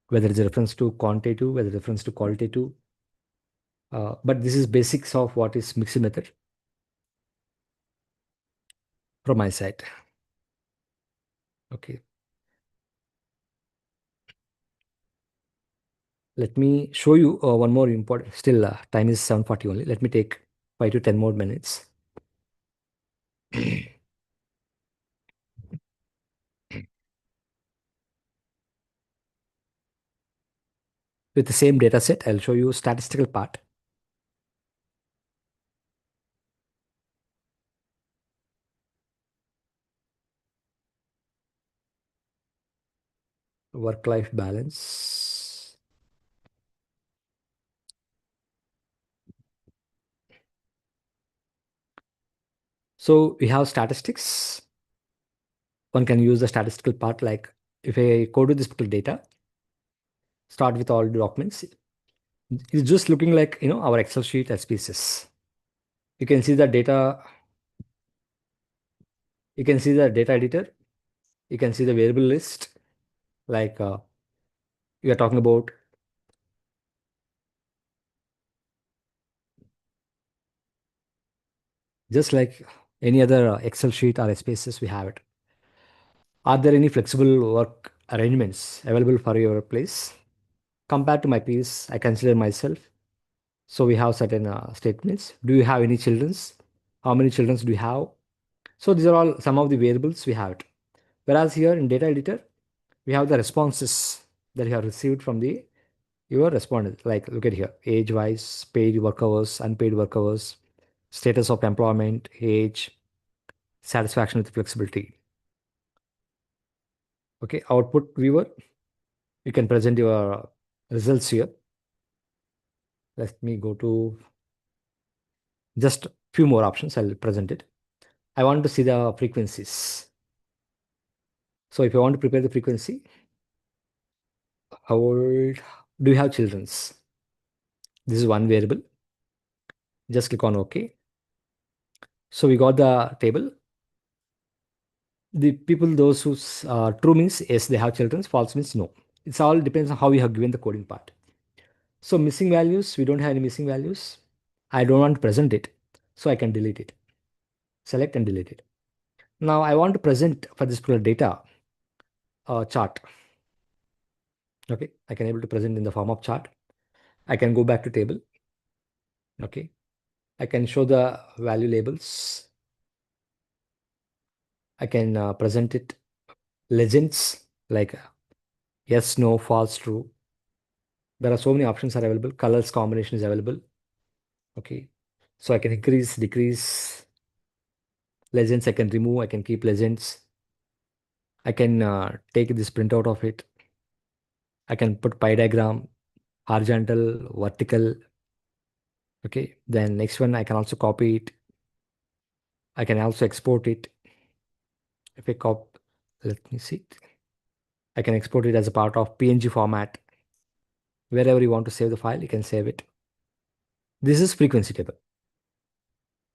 whether it's a reference to quantitative, whether it's reference to qualitative. But this is basics of what is mixed method from my side. Okay. Let me show you one more important. Still, time is 7:40 only. Let me take 5 to 10 more minutes. With the same data set, I'll show you statistical part. Work-life balance. So we have statistics. One can use the statistical part like if I go to this particular data, start with all the documents. It's just looking like, our Excel sheet as pieces. You can see the data. You can see the data editor. You can see the variable list. Like we are talking about just like any other Excel sheet or SPSS, we have it. Are there any flexible work arrangements available for your place? Compared to my peers, I consider myself. So we have certain statements. Do you have any childrens? How many childrens do you have? So these are all some of the variables we have it. Whereas here in data editor, we have the responses that you have received from the your respondent. Like look at here, age wise, paid work hours, unpaid work hours, status of employment, age, satisfaction with flexibility. Okay, output viewer, you can present your results here. Let me go to just few more options. I'll present it. I want to see the frequencies. So if I want to prepare the frequency, how old do you have childrens? This is one variable. Just click on OK. So we got the table. The people, those who's true means yes, they have children, false means no. It's all depends on how you have given the coding part. So missing values, we don't have any missing values. I don't want to present it, so I can delete it. Select and delete it. Now I want to present for this particular data a chart. Okay, I can able to present in the form of chart. I can go back to table. Okay, I can show the value labels. I can present it legends like yes, no, false, true. There are so many options are available. Colors combination is available. Okay, so I can increase, decrease legends. I can remove. I can keep legends. I can take this printout of it. I can put pie diagram, horizontal, vertical. Okay, then next one I can also copy it. I can also export it. If I copy, let me see. I can export it as a part of PNG format. Wherever you want to save the file, you can save it. This is frequency table.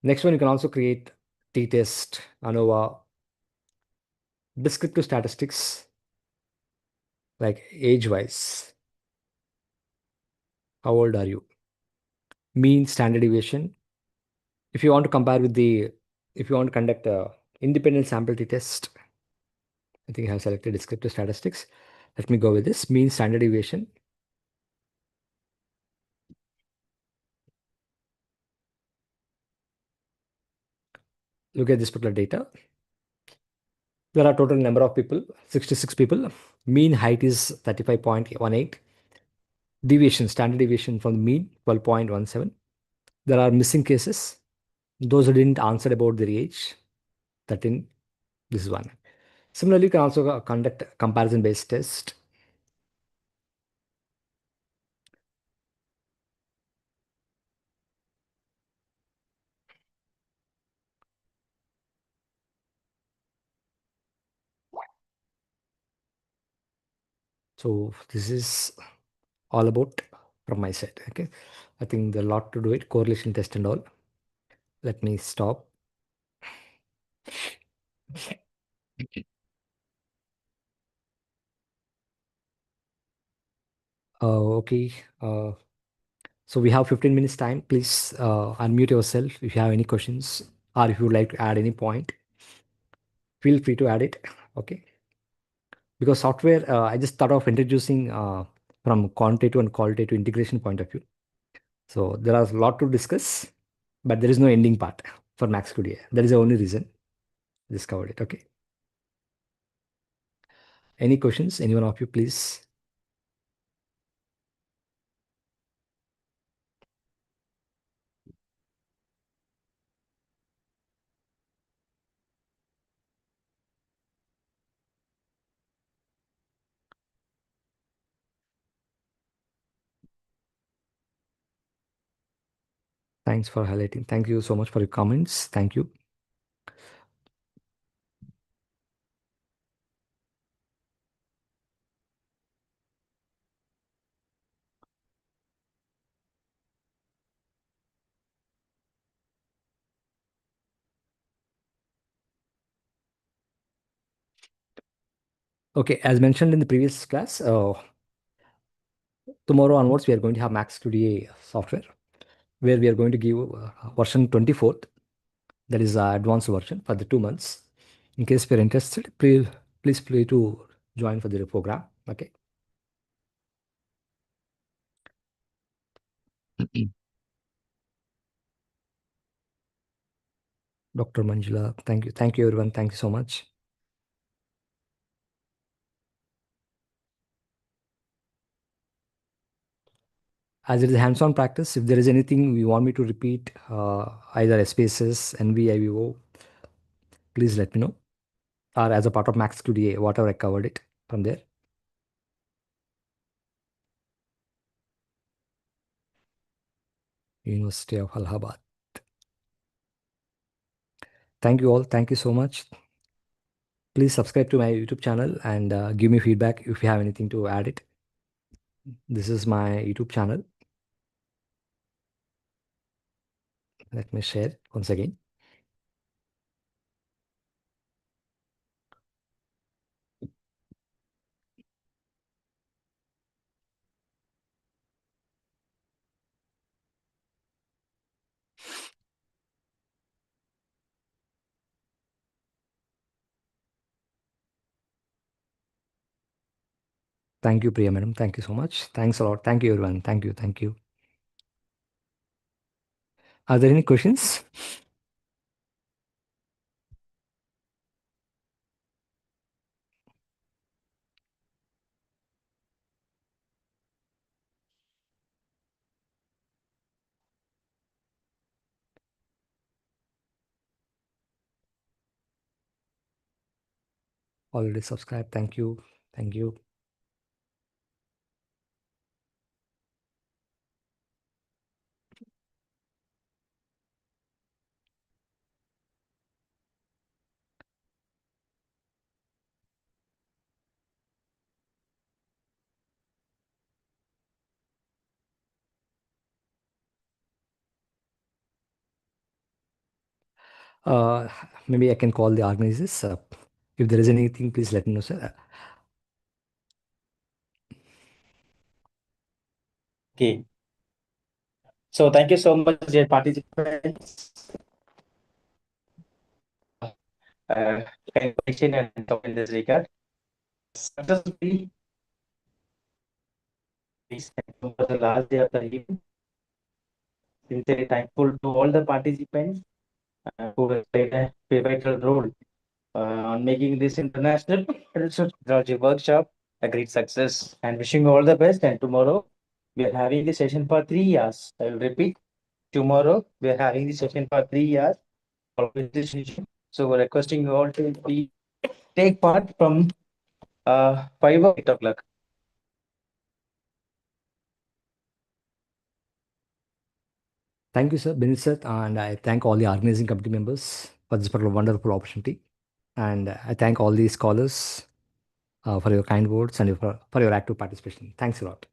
Next one, you can also create t-test, ANOVA, descriptive statistics like age-wise. How old are you? Mean, standard deviation. If you want to compare with if you want to conduct a independent sample t-test, I think I have selected descriptive statistics. Let me go with this mean, standard deviation. Look at this particular data. There are total number of people, 66 people. Mean height is 35.18. Deviation, standard deviation from the mean, 12.17. There are missing cases. Those who didn't answer about their age, 13. This is one. Similarly, you can also conduct comparison-based test. So this is all about from my side. Okay. I think there are a lot to do it, correlation test and all. Let me stop. Okay. So we have 15 minutes time. Please unmute yourself if you have any questions or if you would like to add any point, feel free to add it. Okay. Because software, I just thought of introducing from quantitative and qualitative integration point of view. So there are a lot to discuss, but there is no ending part for MaxQDA. That is the only reason I discovered it. Okay. Any questions? Anyone of you, please? Thanks for highlighting. Thank you so much for your comments. Thank you. Okay, as mentioned in the previous class, tomorrow onwards, we are going to have MaxQDA software where we are going to give version 24th, that is advanced version for the 2 months. In case you're interested, please play to join for the program. Okay. Dr. Manjula, thank you. Thank you, everyone. Thank you so much. As it is hands-on practice, if there is anything you want me to repeat, either SPSS, NV, IVO, please let me know. Or as a part of MaxQDA, whatever I covered it from there. University of Allahabad. Thank you all. Thank you so much. Please subscribe to my YouTube channel and give me feedback if you have anything to add it. This is my YouTube channel. Let me share once again. Thank you, Priya madam. Thank you so much. Thanks a lot. Thank you, everyone. Thank you. Thank you. Are there any questions? Already subscribed. Thank you. Thank you. Uh, Maybe I can call the organizers. If there is anything, please let me know, sir. Okay. So thank you so much, dear participants. Connection and talk in this regard. Successfully, this was the last day of the event. Sincerely thankful to all the participants who have played a pivotal role on making this international technology workshop a great success. And wishing you all the best. And tomorrow we are having the session for 3 hours. I will repeat. Tomorrow we are having the session for 3 hours. Always this session. So we're requesting you all to take part from 5 or 8 o'clock. Thank you, sir, Benit sir, and I thank all the organizing committee members for this particular wonderful opportunity. And I thank all the scholars for your kind words and for your active participation. Thanks a lot.